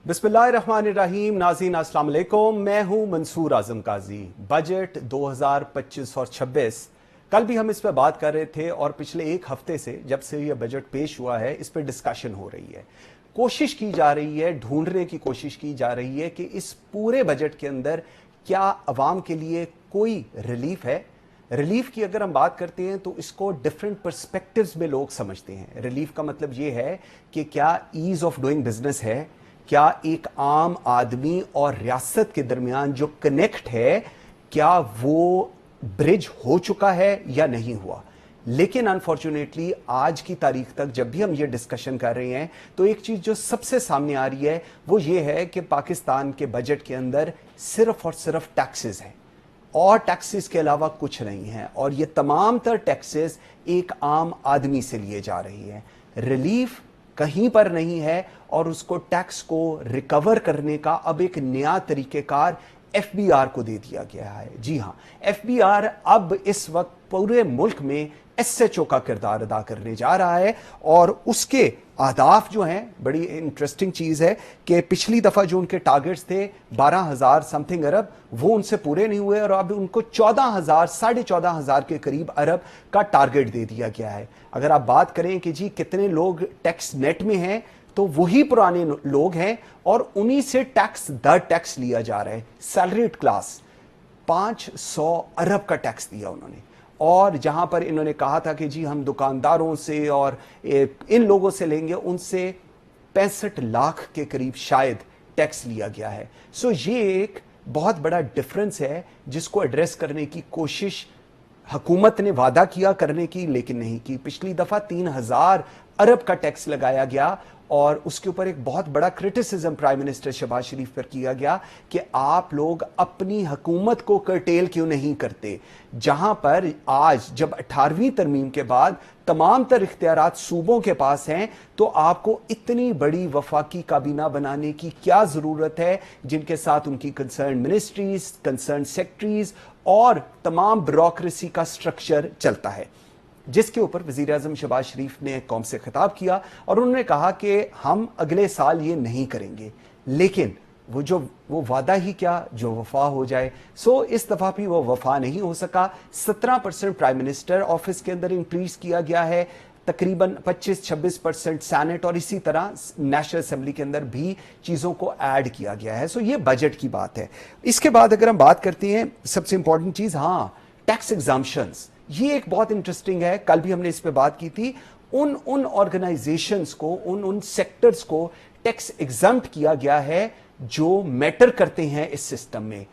बिस्मिल्लाहिर्रहमानिर्रहीम। नाज़रीन अस्सलाम वालेकुम, मैं हूं मंसूर आजम काजी। बजट 2025 और 26 कल भी हम इस पर बात कर रहे थे और पिछले एक हफ्ते से जब से यह बजट पेश हुआ है इस पर डिस्कशन हो रही है। कोशिश की जा रही है, ढूंढने की कोशिश की जा रही है कि इस पूरे बजट के अंदर क्या अवाम के लिए कोई रिलीफ है। रिलीफ की अगर हम बात करते हैं तो इसको डिफरेंट पर्सपेक्टिव्स में लोग समझते हैं। रिलीफ का मतलब ये है कि क्या ईज ऑफ डूइंग बिजनेस है, क्या एक आम आदमी और रियासत के दरमियान जो कनेक्ट है क्या वो ब्रिज हो चुका है या नहीं हुआ। लेकिन अनफॉर्चुनेटली आज की तारीख तक जब भी हम ये डिस्कशन कर रहे हैं तो एक चीज जो सबसे सामने आ रही है वो ये है कि पाकिस्तान के बजट के अंदर सिर्फ और सिर्फ टैक्सेस हैं और टैक्सेस के अलावा कुछ नहीं है, और ये तमाम तर टैक्सेस एक आम आदमी से लिए जा रही है। रिलीफ कहीं पर नहीं है और उसको टैक्स को रिकवर करने का अब एक नया तरीकेकार एफबीआर को दे दिया गया है। जी हां, एफबीआर अब इस वक्त पूरे मुल्क में एसएचओ का किरदार अदा करने जा रहा है और उसके अहदाफ जो हैं, बड़ी इंटरेस्टिंग चीज है कि पिछली दफा जो उनके टारगेट्स थे 12,000 समथिंग अरब, वो उनसे पूरे नहीं हुए और अब उनको 14,000 14,500 के करीब अरब का टारगेट दे दिया गया है। अगर आप बात करें कि जी कितने लोग टैक्स नेट में हैं तो वही पुराने लोग हैं और उन्हीं से टैक्स दर टैक्स लिया जा रहा है। सैलरीड क्लास 500 अरब का टैक्स दिया उन्होंने, और जहां पर इन्होंने कहा था कि जी हम दुकानदारों से और इन लोगों से लेंगे, उनसे 65 लाख के करीब शायद टैक्स लिया गया है। सो ये एक बहुत बड़ा डिफरेंस है जिसको एड्रेस करने की कोशिश हुकूमत ने वादा किया करने की लेकिन नहीं की। पिछली दफा 3,000 अरब का टैक्स लगाया गया और उसके ऊपर एक बहुत बड़ा क्रिटिसिज्म प्राइम मिनिस्टर शहबाज शरीफ पर किया गया कि आप लोग अपनी हुकूमत को कर्टेल क्यों नहीं करते। जहां पर आज जब 18वीं तरमीम के बाद तमाम तर इख्तियारात सूबों के पास हैं तो आपको इतनी बड़ी वफाकी काबीना बनाने की क्या जरूरत है जिनके साथ उनकी कंसर्न मिनिस्ट्रीज, कंसर्न सेक्रेटरीज और तमाम ब्यूरोक्रेसी का स्ट्रक्चर चलता है, जिसके ऊपर वजीर आजम शहबाज शरीफ ने कौम से खिताब किया और उन्होंने कहा कि हम अगले साल ये नहीं करेंगे, लेकिन वो वादा ही क्या जो वफा हो जाए। सो इस दफा भी वो वफा नहीं हो सका। 17% प्राइम मिनिस्टर ऑफिस के अंदर इंक्रीज किया गया है, तकरीबन 25-26% सैनेट और इसी तरह नेशनल असेंबली के अंदर भी चीजों को ऐड किया गया है। सो ये बजट की बात है। इसके बाद अगर हम बात करते हैं सबसे इंपॉर्टेंट चीज, हाँ, टैक्स एग्जाम्पशंस, ये एक बहुत इंटरेस्टिंग है। कल भी हमने इस पे बात की थी। उन ऑर्गेनाइजेशंस को, उन सेक्टर्स को टैक्स एग्जम्प्ट किया गया है जो मैटर करते हैं इस सिस्टम में।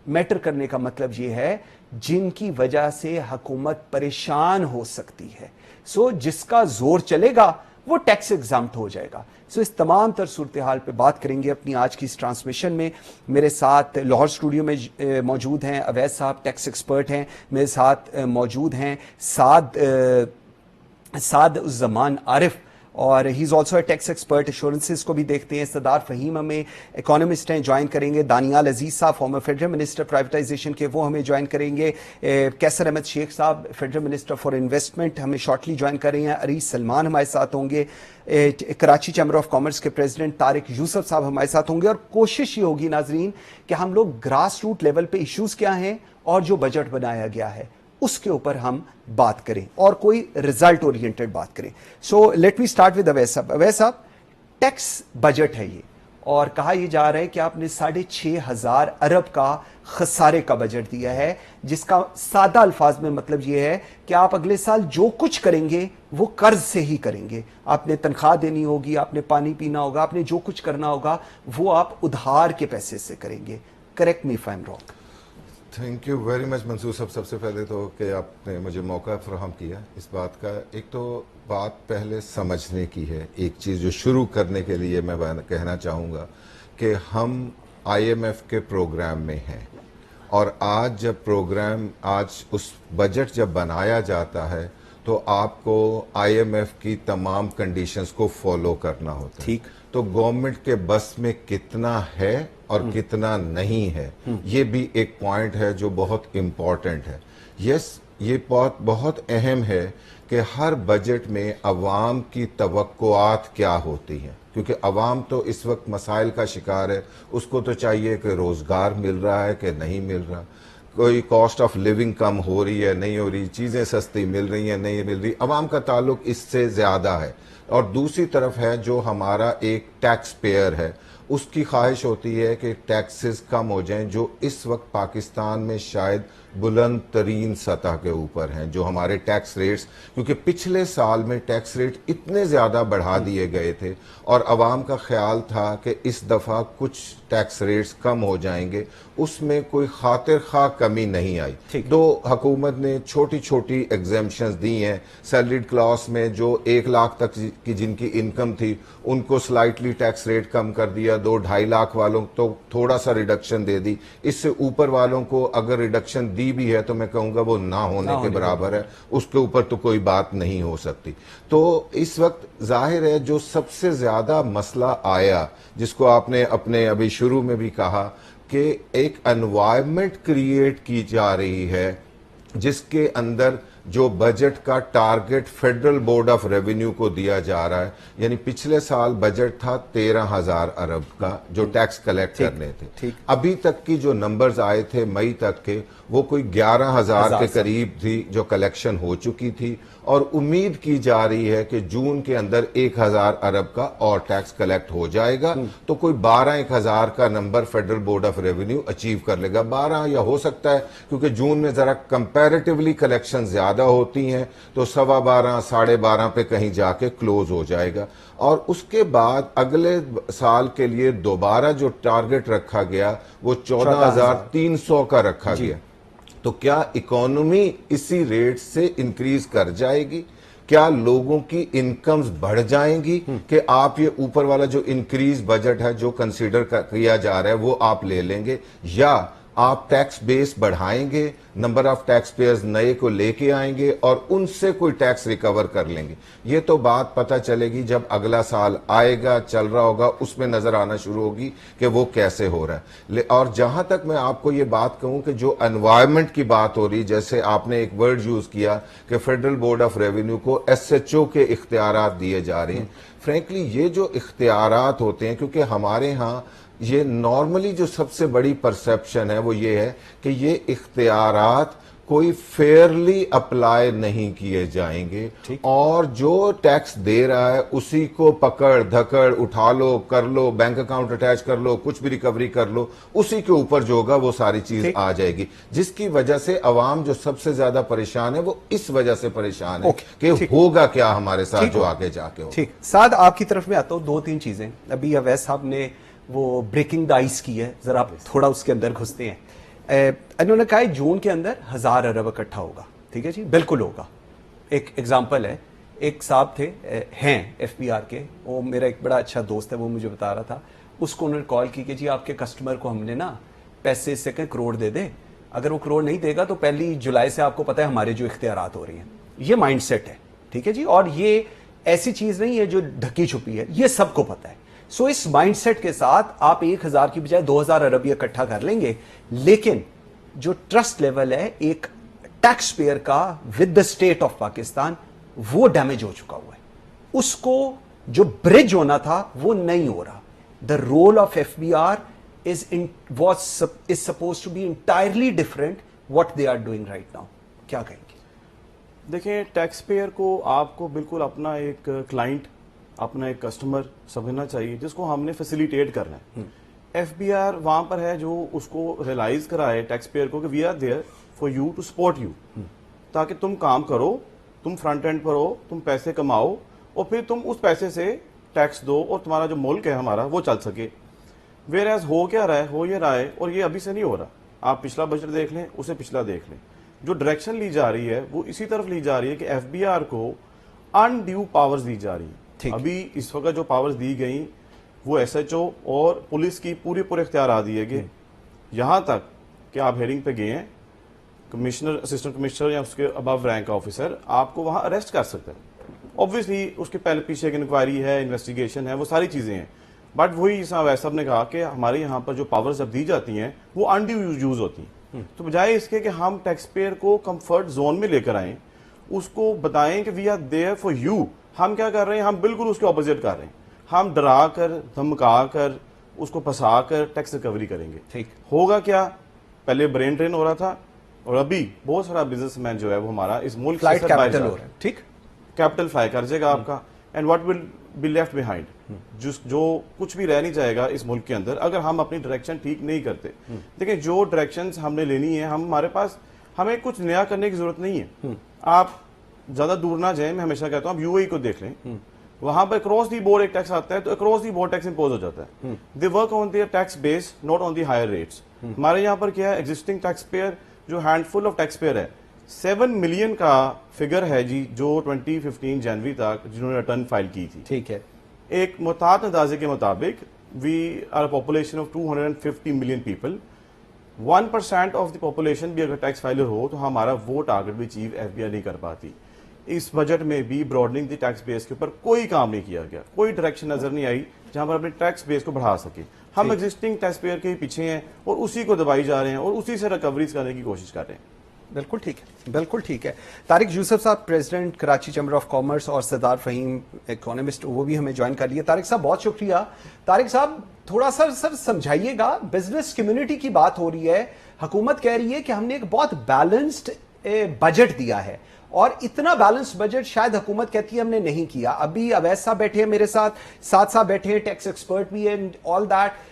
मैटर करने का मतलब ये है जिनकी वजह से हुकूमत परेशान हो सकती है। सो जिसका जोर चलेगा वो टैक्स एग्जम्प्ट हो जाएगा। सो इस तमाम तर सूरत हाल पे बात करेंगे अपनी आज की इस ट्रांसमिशन में। मेरे साथ लाहौर स्टूडियो में मौजूद हैं अवैस साहब, टैक्स एक्सपर्ट हैं। मेरे साथ मौजूद हैं साद उज़्ज़मान आरिफ, और he is also a tax expert, assurances को भी देखते हैं। सरदार फहीम हमें इकोनॉमिस्ट हैं, ज्वाइन करेंगे। दानियाल अजीज साहब फॉर्मर फेडरल मिनिस्टर प्राइवेटाइजेशन के, वो हमें ज्वाइन करेंगे। कैसर अहमद शेख साहब फेडरल मिनिस्टर फॉर इन्वेस्टमेंट हमें शॉर्टली ज्वाइन कर रहे हैं। अरीस सलमान हमारे साथ होंगे। कराची चैम्बर ऑफ कॉमर्स के प्रेसिडेंट तारिक यूसुफ साहब हमारे साथ होंगे। और कोशिश ये होगी नाजरीन कि हम लोग ग्रास रूट लेवल पे इश्यूज क्या हैं और जो बजट बनाया गया है उसके ऊपर हम बात करें और कोई रिजल्ट ओरिएंटेड बात करें। So let me start with Awais साहब। अवैस साहब, टैक्स बजट है ये और कहा यह जा रहा है कि आपने 6,500 अरब का खसारे का बजट दिया है, जिसका सादा अल्फाज में मतलब यह है कि आप अगले साल जो कुछ करेंगे वो कर्ज से ही करेंगे। आपने तनख्वाह देनी होगी, आपने पानी पीना होगा, आपने जो कुछ करना होगा वो आप उधार के पैसे से करेंगे। Correct me if I am wrong. Thank you very much Mansoor sahab. सबसे पहले तो कि आपने मुझे मौका फराहम किया इस बात का। एक तो बात पहले समझने की है, एक चीज़ जो शुरू करने के लिए मैं कहना चाहूँगा कि हम IMF के प्रोग्राम में हैं और आज जब प्रोग्राम, आज उस बजट जब बनाया जाता है तो आपको IMF की तमाम कंडीशंस को फॉलो करना होता है। ठीक, तो गवर्नमेंट के बस में कितना है और कितना नहीं है, ये भी एक पॉइंट है जो बहुत इम्पोर्टेंट है। यस, ये बहुत अहम है کہ ہر بجٹ میں عوام کی توقعات کیا ہوتی ہیں، کیونکہ عوام تو اس وقت مسائل کا شکار ہے. اس کو تو چاہیے کہ روزگار مل رہا ہے کہ نہیں مل رہا، کوئی کاسٹ آف لیونگ کم ہو رہی ہے نہیں ہو رہی، چیزیں سستی مل رہی ہیں نہیں مل رہی. عوام کا تعلق اس سے زیادہ ہے. اور دوسری طرف ہے جو ہمارا ایک ٹیکس پیئر ہے، اس کی خواہش ہوتی ہے کہ ٹیکسز کم ہو جائیں، جو اس وقت پاکستان میں شاید بلند ترین سطح کے اوپر ہیں. جو ہمارے ٹیکس ریٹس، کیونکہ پچھلے سال میں ٹیکس ریٹ اتنے زیادہ بڑھا دیے گئے تھے اور عوام کا خیال تھا کہ اس دفعہ کچھ ٹیکس ریٹس کم ہو جائیں گے، اس میں کوئی خاطر خواہ کمی نہیں آئی. تو حکومت نے چھوٹی چھوٹی ایگزیمپشنز دی ہیں. سیلریڈ کلاس میں جو 1 لاکھ تک کی جن کی انکم تھی ان کو سلائٹلی ٹیکس ریٹ کم کر دیا. 2-2.5 لاکھ والوں تو تھوڑا سا ریڈکشن دے دی. اس سے اوپر والوں کو اگر ریڈکشن دی بھی ہے تو میں کہوں گا وہ نہ ہونے کے برابر ہے، اس کے اوپر تو کوئی بات نہیں ہو سکتی. تو اس وقت ظاہر ہے جو سب سے زیادہ مسئلہ آیا، جس کو آپ نے اپنے ابھی شروع میں بھی کہا، کہ ایک انوائرمنٹ کریٹ کی جا رہی ہے جس کے اندر جو بجٹ کا target federal board of revenue کو دیا جا رہا ہے. یعنی پچھلے سال بجٹ تھا 13,000 ارب کا جو ٹیکس کلیکٹ کرنے تھے. ابھی تک کی جو نمبرز آئے تھے مئی تک کے، وہ کوئی 11,000 کے قریب تھی جو کلیکشن ہو چکی تھی. اور امید کی جا رہی ہے کہ جون کے اندر 1,000 ارب کا اور ٹیکس کلیکٹ ہو جائے گا. تو کوئی 12-1,000 کا number federal board of revenue achieve کر لے گا. 12 یا ہو سکتا ہے کیونکہ جون میں ذرا کمپیریٹیولی کلیکشن زیادہ ہوتی ہیں تو 12.25 12.5 پہ کہیں جا کے کلوز ہو جائے گا. اور اس کے بعد اگلے سال کے لیے دوبارہ جو ٹارگٹ رکھا گیا وہ 14,300 کا رکھا گیا. تو کیا اکانومی اسی ریٹ سے انکریز کر جائے گی؟ کیا لوگوں کی انکمز بڑھ جائیں گی کہ آپ یہ اوپر والا جو انکریز بجٹ ہے جو کنسیڈر کیا جا رہا ہے وہ آپ لے لیں گے، یا آپ ٹیکس بیس بڑھائیں گے، نمبر آف ٹیکس پیئرز نئے کو لے کے آئیں گے اور ان سے کوئی ٹیکس ریکور کر لیں گے؟ یہ تو بات پتہ چلے گی جب اگلا سال آئے گا، چل رہا ہوگا، اس میں نظر آنا شروع ہوگی کہ وہ کیسے ہو رہا ہے. اور جہاں تک میں آپ کو یہ بات کہوں کہ جو انوائرمنٹ کی بات ہو رہی، جیسے آپ نے ایک ورڈ یوز کیا کہ فیڈرل بورڈ آف ریونیو کو SHO کے اختیارات دیے جا رہے ہیں. فرینکلی یہ جو اختیارات ہوتے ہیں، کیونکہ ہمارے ہاں یہ نارملی جو سب سے بڑی پرسپشن ہے وہ یہ ہے کہ یہ اختیارات کوئی فیئرلی اپلائی نہیں کیے جائیں گے، اور جو ٹیکس دے رہا ہے اسی کو پکڑ دھکڑ اٹھا لو، کر لو، بینک اکاؤنٹ اٹیچ کر لو، کچھ بھی ریکوری کر لو، اسی کے اوپر جو ہوگا وہ ساری چیز آ جائے گی. جس کی وجہ سے عوام جو سب سے زیادہ پریشان ہے وہ اس وجہ سے پریشان ہے کہ ہوگا کیا ہمارے ساتھ جو آگے جا کے ہوگا. ٹھیک سعد، آپ کی طرف میں آتا ہوں. 2-3 چیزیں ابھی اویس صاحب نے وہ بریکنگ دا آئس کی ہے، ذرا تھوڑا اس کے اندر گھستے ہیں. انہوں نے کہا جون کے اندر 1,000 ارب اکٹھا ہوگا. ٹھیک ہے جی، بالکل ہوگا. ایک ایگزامپل ہے، ایک صاحب تھے ہیں FBR کے، وہ میرا ایک بڑا اچھا دوست ہے، وہ مجھے بتا رہا تھا، اس کو انہوں نے کال کی کہ جی آپ کے کسٹمر کو ہم نے نا پیسے سے کہ کروڑ دے دے، اگر وہ کروڑ نہیں دے گا تو 1 جولائی سے آپ کو پتہ ہے ہمارے جو اختیارات ہو رہی ہیں. یہ مائنڈ سیٹ ہے. ٹھیک ہے جی، اور یہ ایسی چیز نہیں ہے جو ڈھکی چھپی ہے، یہ سب کو پتہ ہے. سو اس مائنڈ سیٹ کے ساتھ آپ 1,000 کی بجائے 2,000 ارب اکٹھا کر لیں گے، لیکن جو ٹرسٹ لیول ہے ایک ٹیکس پیئر کا with the state of Pakistan, وہ ڈیمیج ہو چکا ہوا ہے. اس کو جو برج ہونا تھا وہ نہیں ہو رہا. The role of FBR is supposed to be entirely different what they are doing right now. کیا کہیں گے؟ دیکھیں، ٹیکس پیئر کو آپ کو بالکل اپنا ایک کلائنٹ، اپنا ایک کسٹمر سمجھنا چاہیے جس کو ہم نے فیسیلیٹیٹ کرنا ہے. FBR وہاں پر ہے جو اس کو ریلائز کرائے ٹیکس پیئر کو کہ we are there for you to support you, تاکہ تم کام کرو، تم فرنٹ اینڈ پر ہو، تم پیسے کماؤ اور پھر تم اس پیسے سے ٹیکس دو اور تمہارا جو ملک ہے ہمارا وہ چل سکے. ویئر ایز ہو کیا رہا ہے، ہو یہ رہا ہے، اور یہ ابھی سے نہیں ہو رہا. آپ پچھلا بجٹ دیکھ لیں، اسے پچھلا دیکھ لیں. جو ڈائریکشن لی جا رہی ہے وہ اسی طرف لی جا رہی ہے کہ FBR کو انڈیو پاورز دی جا رہی ہیں. ابھی اس وقت جو پاورز دی گئیں وہ SHO اور پولیس کی پورے اختیارات دیے گئے. یہاں تک کہ آپ ہیئرنگ پہ گئے ہیں، کمشنر، اسسٹنٹ کمشنر یا اس کے ابو رینک آفیسر آپ کو وہاں اریسٹ کر سکتے ہیں. obviously اس کے پہلے پیچھے ایک انکوائری ہے، انویسٹیگیشن ہے، وہ ساری چیزیں ہیں. بٹ وہی اویس صاحب نے کہا کہ ہمارے یہاں پر جو پاورز جب دی جاتی ہیں وہ انڈیو یوز ہوتی ہیں. تو بجائے اس کے کہ ہم ٹیکس پیئر کو کمفرٹ زون میں لے کر آئیں اس کو بتائیں کہ we are there for you. ہم کیا کر رہے ہیں, ہم بالکل اس کے اپوزٹ کر رہے ہیں. ہم ڈرا کر, دھمکا کر, اس کو پھنسا کر ٹیکس ریکوری کریں گے. ٹھیک ہوگا کیا, پہلے برین ڈرین ہو رہا تھا اور ابھی بہت سارا بزنس مین جو ہے وہ ہمارا اس ملک فلائٹ سے باہر کیپٹل جا ہو رہا رہا ہے. ہے. ٹھیک, کیپٹل فلائی کر جائے گا آپ کا. And what will be left behind, جو کچھ بھی رہ نہیں جائے گا اس ملک کے اندر اگر ہم اپنی ڈائریکشن ٹھیک نہیں کرتے. دیکھیں جو ڈائریکشن ہم نے لینی ہے, ہمارے پاس ہمیں کچھ نیا کرنے کی ضرورت نہیں ہے. آپ زیادہ دور نہ جائیں, میں ہمیشہ کہتا ہوں آپ یو اے ای کو دیکھ لیں, وہاں پہ اکراس دی بورڈ ایک ٹیکس آتا ہے تو across the board tax impose ہو جاتا ہے. They work on their tax base, not on the higher rates. ہمارے یہاں پر کیا ہے, ایگزسٹنگ ٹیکس پیئر جو handful of taxpayer ہے, 7 ملین کا فگر ہے جی جو 2015 جنوری تک جنہوں نے ریٹرن فائل کی تھی. ٹھیک ہے. ایک محتاط اندازے کے مطابق we are population of 250 million people. 1% of the population بھی اگر ٹیکس فائلر ہو تو ہمارا وہ ٹارگٹ بھی اچیو ایف بی آئی نہیں کر پاتی. اس بجٹ میں بھی براڈنگ دی ٹیکس بیس کے اوپر کوئی کام نہیں کیا گیا, کوئی ڈائریکشن نظر نہیں آئی جہاں پر اپنے ٹیکس بیس کو بڑھا سکے. ہم ایگزسٹنگ ٹیکس پیئر کے پیچھے ہیں اور اسی کو دبائی جا رہے ہیں اور اسی سے ریکوریز کرنے کی کوشش کر رہے ہیں. بالکل ٹھیک ہے, بالکل ٹھیک ہے. طارق یوسف صاحب, president Karachi chamber of commerce, اور سردار فہیم اکانومسٹ, وہ بھی ہمیں جوائن کر لیے. طارق صاحب بہت شکریہ. طارق صاحب تھوڑا سا سر سمجھائیے گا, بزنس کمیونٹی کی بات ہو رہی ہے, حکومت کہہ رہی ہے کہ ہم نے ایک بہت بیلنسڈ بجٹ دیا ہے, اور اتنا بیلنس بجٹ شاید حکومت کہتی ہے ہم نے نہیں کیا. ابھی اویس صاحب بیٹھے ہیں میرے ساتھ, ساتھ بیٹھے ہیں ٹیکس ایکسپرٹ بھی ہے, آل دیٹ.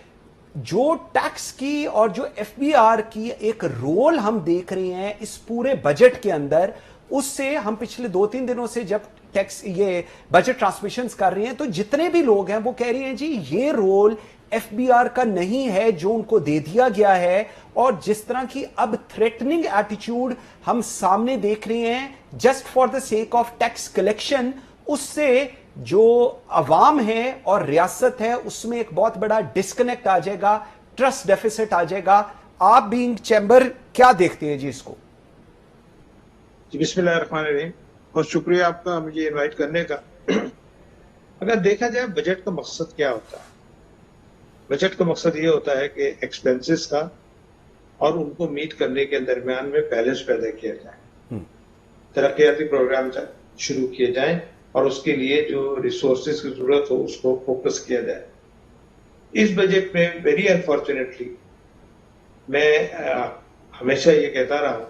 جو ٹیکس کی اور جو ایف بی آر کی ایک رول ہم دیکھ رہے ہیں اس پورے بجٹ کے اندر, اس سے ہم پچھلے 2-3 دنوں سے جب ٹیکس یہ بجٹ ٹرانسمیشنز کر رہے ہیں تو جتنے بھی لوگ ہیں وہ کہہ رہے ہیں جی یہ رول ایف بی آر کا نہیں ہے جو ان کو دے دیا گیا ہے. اور جس طرح کی اب تھریٹننگ ایٹیچیوڈ ہم سامنے دیکھ رہے ہیں just for the sake of tax collection, اس سے جو عوام ہے اور ریاست ہے اس میں ایک بہت بڑا ڈسکنیکٹ آ جائے گا, ٹرسٹ ڈیفیسٹ آ جائے گا. آپ بینگ چیمبر کیا دیکھتے ہیں جی اس کو؟ جی بسم اللہ الرحمن الرحیم, بہت شکریہ آپ کا مجھے انوائٹ کرنے کا. اگر دیکھا جائے بجٹ کا مقصد کیا ہوتا ہے, بجٹ کا مقصد یہ ہوتا ہے کہ ایکسپینسز کا اور ان کو میٹ کرنے کے درمیان میں بیلنس پیدا کیا جائے, ترقیاتی پروگرام شروع کیے جائیں اور اس کے لیے جو ریسورسز کی ضرورت ہو اس کو فوکس کیا جائے. اس بجٹ میں ویری انفارچونیٹلی میں ہمیشہ یہ کہتا رہا ہوں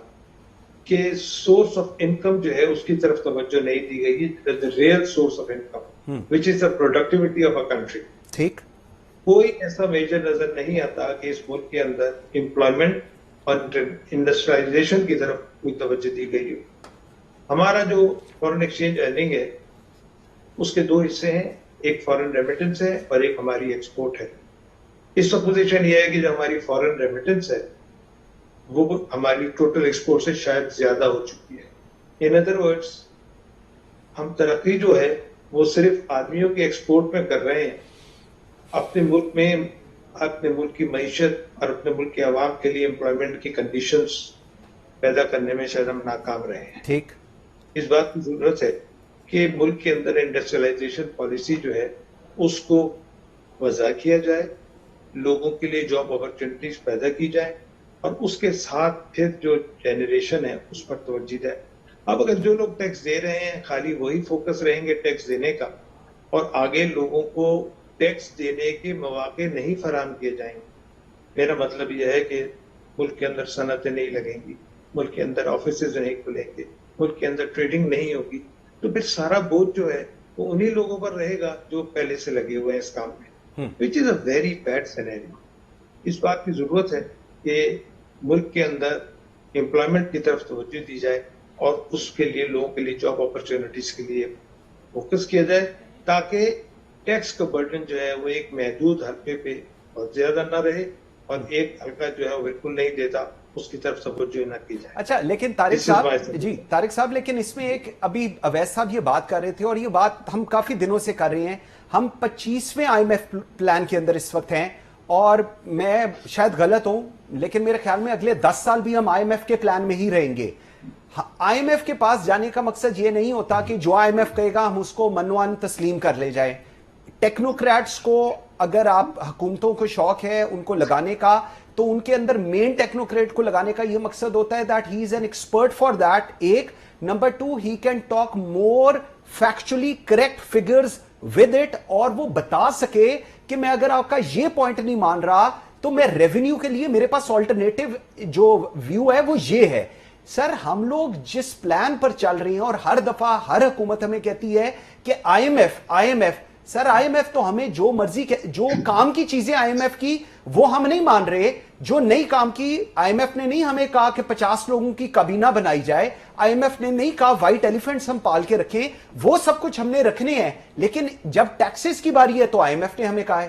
کہ سورس آف انکم جو ہے اس کی طرف توجہ نہیں دی گئی. Real source of income which is the productivity of a country. ٹھیک, کوئی ایسا میجر نظر نہیں آتا کہ اس ملک کے اندر امپلائمنٹ اور انڈسٹریلائزیشن کی طرف کوئی توجہ دی گئی ہو. ہمارا جو فورن ایکسچینج ارننگ ہے اس کے 2 حصے ہیں, ایک فورن ریمیٹنس ہے اور ایک ہماری ایکسپورٹ ہے. اس وقت پوزیشن یہ ہے کہ جو ہماری فورن ریمیٹنس ہے وہ ہماری ٹوٹل ایکسپورٹ سے شاید زیادہ ہو چکی ہے. ان ادر ورڈز ہم ترقی جو ہے وہ صرف آدمیوں کی ایکسپورٹ میں کر رہے ہیں, اپنے ملک میں اپنے ملک کی معیشت اور اپنے ملک کے عوام کے لیے امپلائمنٹ کی کنڈیشنز پیدا کرنے میں شاید ہم ناکام رہے ہیں. ٹھیک, اس بات کی ضرورت ہے کہ ملک کے اندر انڈسٹریلائزیشن پالیسی جو ہے اس کو وضع کیا جائے, لوگوں کے لیے جاب اپرچونٹیز پیدا کی جائے اور اس کے ساتھ پھر جو جنریشن ہے اس پر توجہ جائے. اب اگر جو لوگ ٹیکس دے رہے ہیں خالی وہی فوکس رہیں گے ٹیکس دینے کا اور آگے لوگوں کو ٹیکس دینے کے مواقع نہیں فراہم کیے جائیں گے, میرا مطلب یہ ہے کہ ملک کے اندر صنعتیں نہیں لگیں گی, ملک کے اندر آفیسز نہیں کھلیں گے, ملک کے اندر ٹریڈنگ نہیں ہوگی, تو پھر سارا بوجھ جو ہے وہ انہی لوگوں پر رہے گا جو پہلے سے لگے ہوئے ہیں اس کام میں, وچ از اے ویری بیڈ سینیریو. اس بات کی ضرورت ہے کہ ملک کے اندر امپلائمنٹ کی طرف توجہ دی جائے اور اس کے لیے لوگوں کے لیے جاب اپرچونٹیز کے لیے فوکس کیا جائے تاکہ ٹیکس کا برڈن جو ہے وہ ایک محدود حلقے پہ بہت زیادہ نہ رہے اور ایک حلقہ جو ہے وہ بالکل نہیں دیتا اس کی طرف توجہ نہ کی جائے. اچھا لیکن طارق صاحب, جی طارق صاحب, لیکن اس میں ایک ابھی اویس صاحب یہ بات کر رہے تھے اور یہ بات ہم کافی دنوں سے کر رہے ہیں, ہم 25ویں آئی ایم ایف پلان کے اندر اس وقت ہیں اور میں شاید غلط ہوں لیکن میرے خیال میں اگلے 10 سال بھی ہم آئی ایم ایف کے پلان میں ہی رہیں گے. آئی ایم ایف کے پاس جانے کا مقصد یہ نہیں ہوتا کہ جو آئی ایم ایف کہے گا ہم اس کو منوان تسلیم کر لے جائیں. ٹیکنوکریٹس کو اگر آپ حکومتوں کو شوق ہے ان کو لگانے کا تو ان کے اندر مین ٹیکنوکریٹ کو لگانے کا یہ مقصد ہوتا ہے that he is an expert for that. ایک نمبر 2 he can talk more factually correct figures with it, اور وہ بتا سکے کہ میں اگر آپ کا یہ پوائنٹ نہیں مان رہا تو میں ریونیو کے لیے میرے پاس آلٹرنیٹو جو ویو ہے وہ یہ ہے. سر ہم لوگ جس پلان پر چل رہے ہیں اور ہر دفعہ ہر حکومت ہمیں کہتی ہے کہ I M F, sir I M F تو ہمیں جو مرضی جو کام کی چیزیں آئی ایم ایف کی وہ ہم نہیں مان رہے. جو نئی کام کی آئی ایم ایف نے نہیں ہمیں کہا کہ 50 لوگوں کی کابینہ بنائی جائے, آئی ایم ایف نے نہیں کہا وائٹ ایلیفینٹس ہم پال کے رکھیں, وہ سب کچھ ہم نے رکھنے ہیں, لیکن جب ٹیکسز کی باری ہے تو آئی ایم ایف نے ہمیں کہا ہے.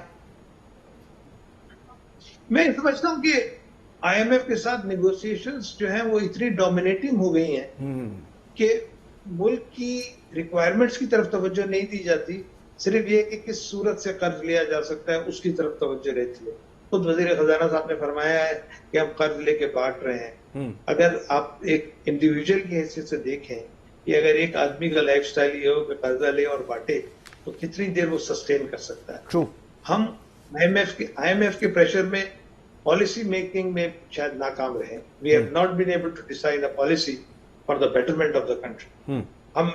میں سمجھتا ہوں کہ آئی ایم ایف کے ساتھ نیگوسیشنز جو ہیں وہ اتنی ڈومینیٹنگ ہو گئی ہیں کہ ملک کی ریکوائرمنٹس کی طرف توجہ نہیں دی جاتی, صرف یہ کہ کس صورت سے قرض لیا جا سکتا ہے اس کی طرف توجہ رہتی ہے. خود وزیر خزانہ صاحب نے فرمایا ہے کہ ہم قرض لے کے بانٹ رہے ہیں. اگر آپ ایک انڈیویجول کی حیثیت سے دیکھیں کہ اگر ایک آدمی کا لائف سٹائل یہ ہو کہ قرضہ لے اور بانٹے تو کتنی دیر وہ سسٹین کر سکتا ہے. True. ہم آئی ایم ایف کے پریشر میں پالیسی میکنگ میں شاید ناکام رہے. We have not been able to decide a policy for the betterment of the country. ہم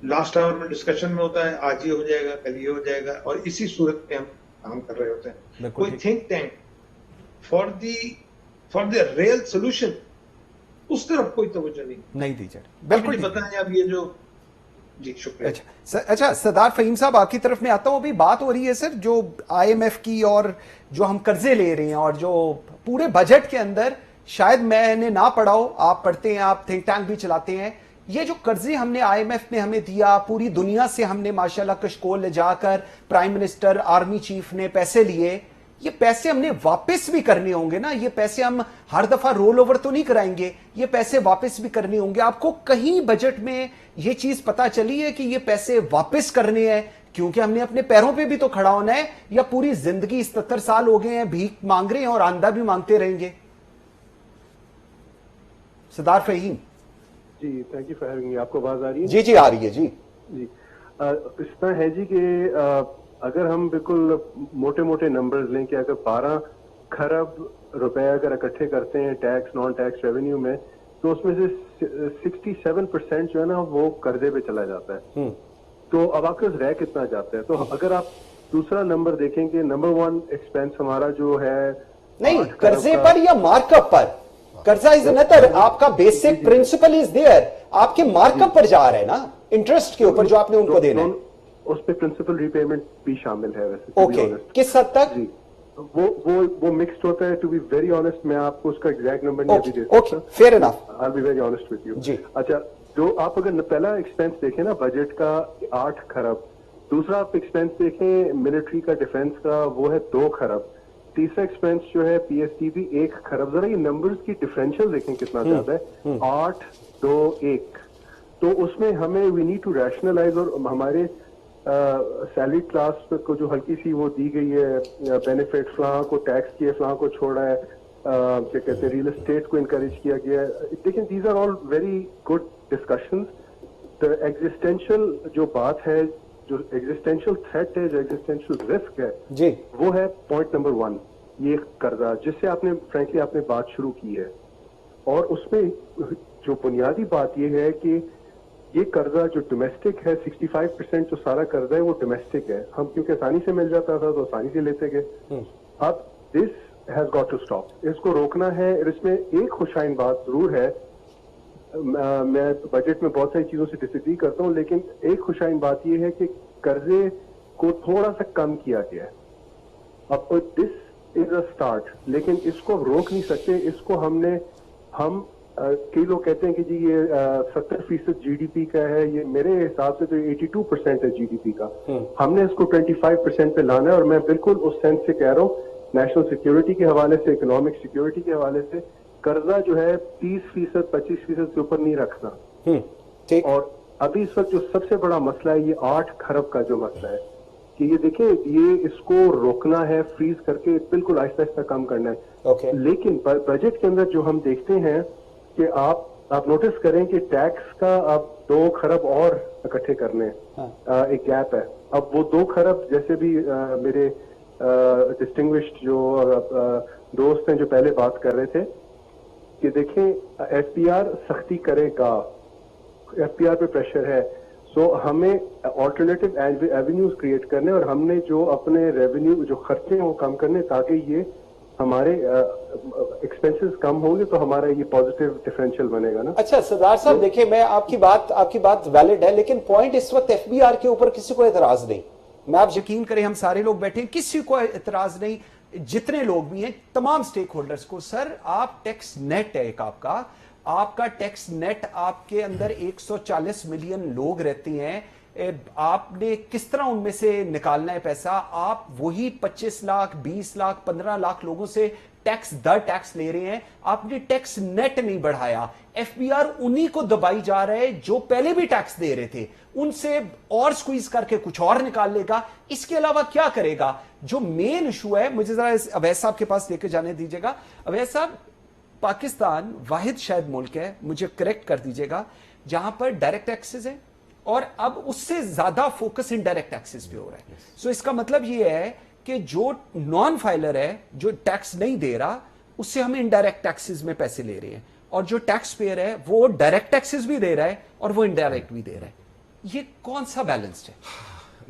لاسٹ آور میں ڈسکشن میں ہوتا ہے آج یہ ہو جائے گا کل یہ ہو جائے گا, اور اسی صورت میں ہم کام کر رہے ہوتے ہیں. کوئی think tank for the real solution اس طرف کوئی توجہ نہیں دی جائے. بالکل بتائیں اب یہ جو جی شکریہ. اچھا سردار فہیم صاحب آپ کی طرف میں آتا ہوں. ابھی بات ہو رہی ہے سر جو آئی ایم ایف کی اور جو ہم قرضے لے رہے ہیں اور جو پورے بجٹ کے اندر شاید میں نے نہ پڑھا ہو, آپ پڑھتے ہیں, آپ تھنک ٹینک بھی چلاتے ہیں, یہ جو قرضے ہم نے آئی ایم ایف نے ہمیں دیا, پوری دنیا سے ہم نے ماشاءاللہ کشکول لے جا کر پرائم منسٹر آرمی چیف نے پیسے لیے, یہ پیسے ہم نے واپس بھی کرنے ہوں گے نا. یہ پیسے ہم ہر دفعہ رول اوور تو نہیں کرائیں گے, یہ پیسے واپس بھی کرنے ہوں گے. آپ کو کہیں بجٹ میں یہ چیز پتا چلی ہے کہ یہ پیسے واپس کرنے ہیں کیونکہ ہم نے اپنے پیروں پہ بھی تو کھڑا ہونا ہے, یا پوری زندگی 77 سال ہو گئے ہیں بھیک مانگ رہے ہیں اور آندہ بھی مانگتے رہیں گے؟ سردار فہیم. جی thank you for having me. آپ کو آواز آ رہی ہے؟ جی آ رہی ہے. جی اس طرح ہے جی کہ اگر ہم بالکل موٹے موٹے نمبرز لیں کہ اگر 12 کھرب روپے اگر اکٹھے کرتے ہیں ٹیکس نان ٹیکس ریونیو میں, تو اس میں سے 67% جو ہے نا وہ قرضے پہ چلا جاتا ہے. تو اب آپ کا رہ کتنا جاتا ہے؟ تو اگر آپ دوسرا نمبر دیکھیں کہ نمبر 1 ایکسپینس ہمارا جو ہے نہیں قرضے پر یا مارک اپ پر. قرضہ از نتر, آپ کا بیسک پرنسپل از دیئر, آپ کے مارک اپ پر جا رہے ہیں نا انٹرسٹ کے اوپر جو آپ نے ان کو دینا ہے. اس پہ پرنسپل ری پیمنٹ بھی شامل ہے ویسے. اوکے کس حد تک؟ جی وہ مکسڈ ہوتا ہے. ٹو بی ویری آنےسٹ میں آپ کو اس کا ایگزیکٹ نمبر نہیں ابھی دے سکتا. Okay fair enough. I be very honest with you. جی اچھا, جو آپ اگر پہلا ایکسپینس دیکھیں نا بجٹ کا 8 کھرب, دوسرا آپ ایکسپینس دیکھیں ملٹری کا ڈیفینس کا وہ ہے 2 کھرب, تیسرا ایکسپینس جو ہے پی ایس ٹی بھی 1 کھرب. ذرا یہ نمبرز کی ڈفرینشیل دیکھیں کتنا زیادہ ہے, 8 2 1. تو اس میں ہمیں وی نیڈ ٹو ریشنلائز, اور ہمارے سیلری کلاس کو جو ہلکی سی وہ دی گئی ہے بینیفٹ, فلاں کو ٹیکس کیا, فلاں کو چھوڑا ہے, کیا کہتے ہیں ریئل اسٹیٹ کو انکریج کیا گیا ہے. دیکھیں these are all very good discussions. The existential جو بات ہے, جو ایگزسٹینشیل تھریٹ ہے, جو ایگزسٹینشیل رسک ہے, جی وہ ہے پوائنٹ نمبر 1 یہ قرضہ, جس سے آپ نے فرینکلی آپ نے بات شروع کی ہے. اور اس میں جو بنیادی بات یہ ہے کہ یہ قرضہ جو ڈومیسٹک ہے 65% جو سارا قرضہ ہے وہ ڈومیسٹک ہے. ہم کیونکہ آسانی سے مل جاتا تھا تو آسانی سے لیتے گئے. اب this has got to stop, اس کو روکنا ہے. اور اس میں ایک خوشائن بات ضرور ہے, میں بجٹ میں بہت ساری چیزوں سے ڈس ایگری کرتا ہوں, لیکن ایک خوشائن بات یہ ہے کہ قرضے کو تھوڑا سا کم کیا گیا ہے. اب دس از اے اسٹارٹ, لیکن اس کو روک نہیں سکتے. اس کو ہم کئی لوگ کہتے ہیں کہ جی یہ 70% جی ڈی پی کا ہے, یہ میرے حساب سے تو 82% ہے جی ڈی پی کا. ہم نے اس کو 25% پہ لانا ہے. اور میں بالکل اس سینس سے کہہ رہا ہوں, نیشنل سیکیورٹی کے حوالے سے, اکنامک سیکیورٹی کے حوالے سے, قرضہ جو ہے 30% 25% سے اوپر نہیں رکھنا. اور ابھی اس وقت جو سب سے بڑا مسئلہ ہے یہ 8 کھرب کا جو مسئلہ ہے کہ یہ دیکھیں یہ اس کو روکنا ہے, فریز کر کے بالکل آہستہ آہستہ کم کرنا ہے. لیکن بجٹ کے اندر جو ہم دیکھتے ہیں کہ آپ نوٹس کریں کہ ٹیکس کا اب 2 کھرب اور اکٹھے کرنے ایک گیپ ہے. اب وہ 2 کھرب جیسے بھی میرے डिस्टिंग्विश्ड जो दोस्त हैं जो पहले बात कर रहे थे कि देखें एफबीआर सख्ती करेगा, एफबीआर पे प्रेशर है, सो हमें ऑल्टरनेटिव एवेन्यूज क्रिएट करने और हमने जो अपने रेवेन्यू जो खर्चे हैं वो कम करने ताकि ये हमारे एक्सपेंसेस कम होंगे तो हमारा ये पॉजिटिव डिफरेंशियल बनेगा ना। अच्छा सरदार साहब देखिए, मैं आपकी बात वैलिड है, लेकिन पॉइंट इस वक्त एफबीआर के ऊपर किसी को एतराज नहीं। मैं आप यकीन करें, हम सारे लोग बैठे हैं, किसी को एतराज नहीं, जितने लोग भी हैं तमाम स्टेक होल्डर्स को। सर आप टैक्स नेट है एक आपका टैक्स नेट, आपके अंदर 140 मिलियन लोग रहते हैं, आपने किस तरह उनमें से निकालना है पैसा? आप वही 25 लाख 20 लाख 15 लाख लोगों से टैक्स दर टैक्स ले रहे हैं, आपने टैक्स नेट नहीं बढ़ाया। एफबीआर उन्हीं को दबाई जा रहा है जो पहले भी टैक्स दे रहे थे, उनसे और स्क्वीज करके कुछ और निकाल लेगा। इसके अलावा क्या करेगा? जो मेन इशू है, मुझे जरा अवैध साहब के पास लेकर जाने दीजिएगा। अवैध साहब, पाकिस्तान वाहिद शायद मुल्क है, मुझे करेक्ट कर दीजिएगा, जहां पर डायरेक्ट टैक्सेस है और अब उससे ज्यादा फोकस इनडायरेक्ट टैक्सेस पे हो रहा है। सो इसका मतलब ये है कि जो नॉन फाइलर है, जो टैक्स नहीं दे रहा, उससे हम इनडायरेक्ट टैक्सेस में पैसे ले रहे हैं, और जो टैक्स पेयर है वो डायरेक्ट टैक्सेस भी दे रहा है और वो इनडायरेक्ट भी दे रहा है। ये कौन सा बैलेंस्ड है?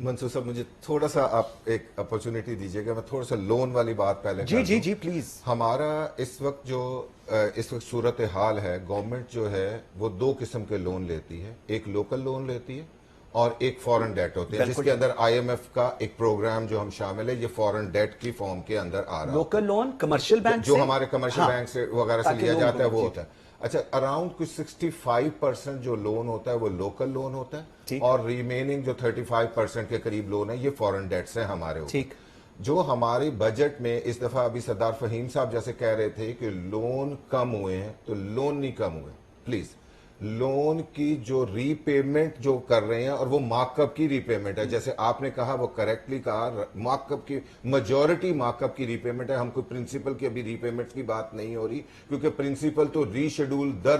मंसूर साहब, मुझे थोड़ा सा आप एक अपॉर्चुनिटी दीजिएगा, मैं थोड़ा सा लोन वाली बात पहले जी प्लीज। हमारा इस वक्त सूरत हाल है, गवर्नमेंट जो है वो दो किस्म के लोन लेती है, एक लोकल लोन लेती है और एक फॉरेन डेट होती है, जिसके अंदर आईएमएफ का एक प्रोग्राम जो हम शामिल है, ये फॉरेन डेट की फॉर्म के अंदर आ रहा है। लोकल लोन कमर्शियल बैंक जो हमारे कमर्शियल बैंक से वगैरह से लिया जाता है वो होता है। अच्छा, अराउंड कुछ 65% जो लोन होता है वो लोकल लोन होता है और रिमेनिंग जो 35% के करीब लोन है ये फॉरेन डेट्स है हमारे ऊपर। जो हमारे बजट में इस दफा अभी सरदार फहीम साहब जैसे कह रहे थे कि लोन कम हुए हैं, तो लोन नहीं कम हुए, प्लीज। लोन की जो रीपेमेंट जो कर रहे हैं और वो मार्कअप की रीपेमेंट है, जैसे आपने कहा वो करेक्टली कहा, मार्कअप की मेजॉरिटी मार्कअप की रीपेमेंट है। हमको प्रिंसिपल की अभी रीपेमेंट की बात नहीं हो रही, क्योंकि प्रिंसिपल तो रीशेड्यूल दर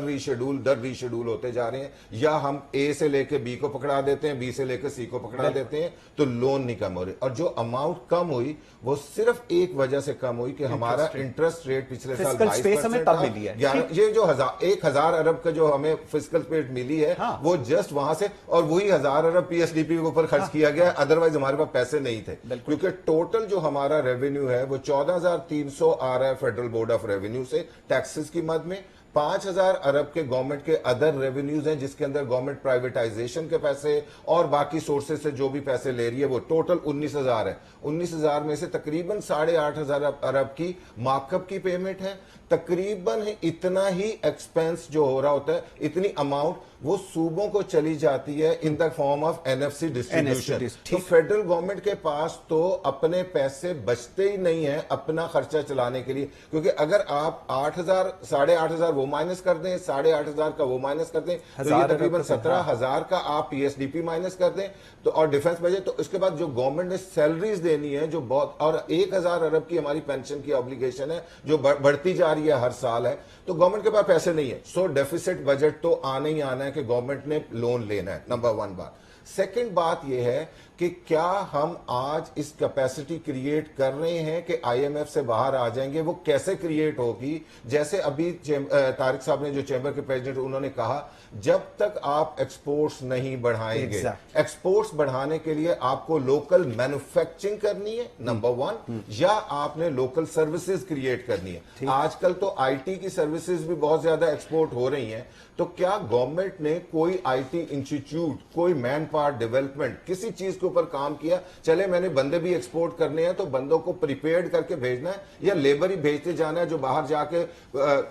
रीशेड्यूल होते जा रहे हैं, या हम ए से लेके बी को पकड़ा देते हैं, बी से लेकर सी को पकड़ा देते हैं, तो लोन नहीं कम हो रही। और जो अमाउंट कम हुई वो सिर्फ एक वजह से कम हुई कि हमारा इंटरेस्ट रेट पिछले साल 22% था। ये जो 1000 अरब का जो हमें फिस्कल स्पेस मिली है, वो जस्ट वहां से, और वही 1000 अरब पीएसडीपी के ऊपर खर्च किया गया, अदरवाइज हमारे पास पैसे नहीं थे। क्योंकि टोटल जो हमारा रेवेन्यू है वो 14,300 आ रहा है फेडरल बोर्ड ऑफ रेवेन्यू से टैक्सेस की मद में, 5,000 अरब के गवर्नमेंट के अदर रेवेन्यूज हैं, जिसके अंदर गवर्नमेंट प्राइवेटाइजेशन के पैसे और बाकी सोर्सेज से जो भी पैसे ले रही है, वो टोटल 19,000 है। 19,000 में से तकरीबन 8,500 अरब की मार्कअप की पेमेंट है। तकरीबन इतना ही एक्सपेंस जो हो रहा होता है, इतनी अमाउंट वो सूबों को चली जाती है in the form of NFC distribution. तो फेडरल गवर्नमेंट के पास तो अपने पैसे बचते ही नहीं है अपना खर्चा चलाने के लिए, क्योंकि अगर आप 8,000 8,500 वो माइनस कर दें, 8,500 का वो माइनस कर दें, तो ये तकरीबन 17,000 का आप पीएसडीपी माइनस कर दें, तो और डिफेंस बजट, तो इसके बाद जो गवर्नमेंट ने सैलरीज देनी है जो बहुत, और 1,000 अरब की हमारी पेंशन की ऑब्लिगेशन है जो बढ़ती जा रही है हर साल है, तो गवर्नमेंट के पास पैसे नहीं है। सो डेफिसिट बजट तो आना ही आना है कि गवर्नमेंट ने लोन लेना है, नंबर 1 बात। सेकंड बात यह है कि क्या हम आज इस कैपेसिटी क्रिएट कर रहे हैं कि आईएमएफ से बाहर आ जाएंगे? वो कैसे क्रिएट होगी? जैसे अभी तारिक साहब ने जो चैम्बर के प्रेसिडेंट उन्होंने कहा, जब तक आप एक्सपोर्ट्स नहीं बढ़ाएंगे, एक्सपोर्ट्स बढ़ाने के लिए आपको लोकल मैन्युफैक्चरिंग करनी है नंबर 1, या आपने लोकल सर्विसेज क्रिएट करनी है। आजकल तो आईटी की सर्विसेज भी बहुत ज्यादा एक्सपोर्ट हो रही हैं, तो क्या गवर्नमेंट ने कोई आईटी इंस्टीट्यूट, कोई मैन पावर डेवलपमेंट, किसी चीज के ऊपर काम किया? चले मैंने बंदे भी एक्सपोर्ट करने हैं तो बंदों को प्रिपेयर्ड करके भेजना है, या लेबर ही भेजते जाना है जो बाहर जाके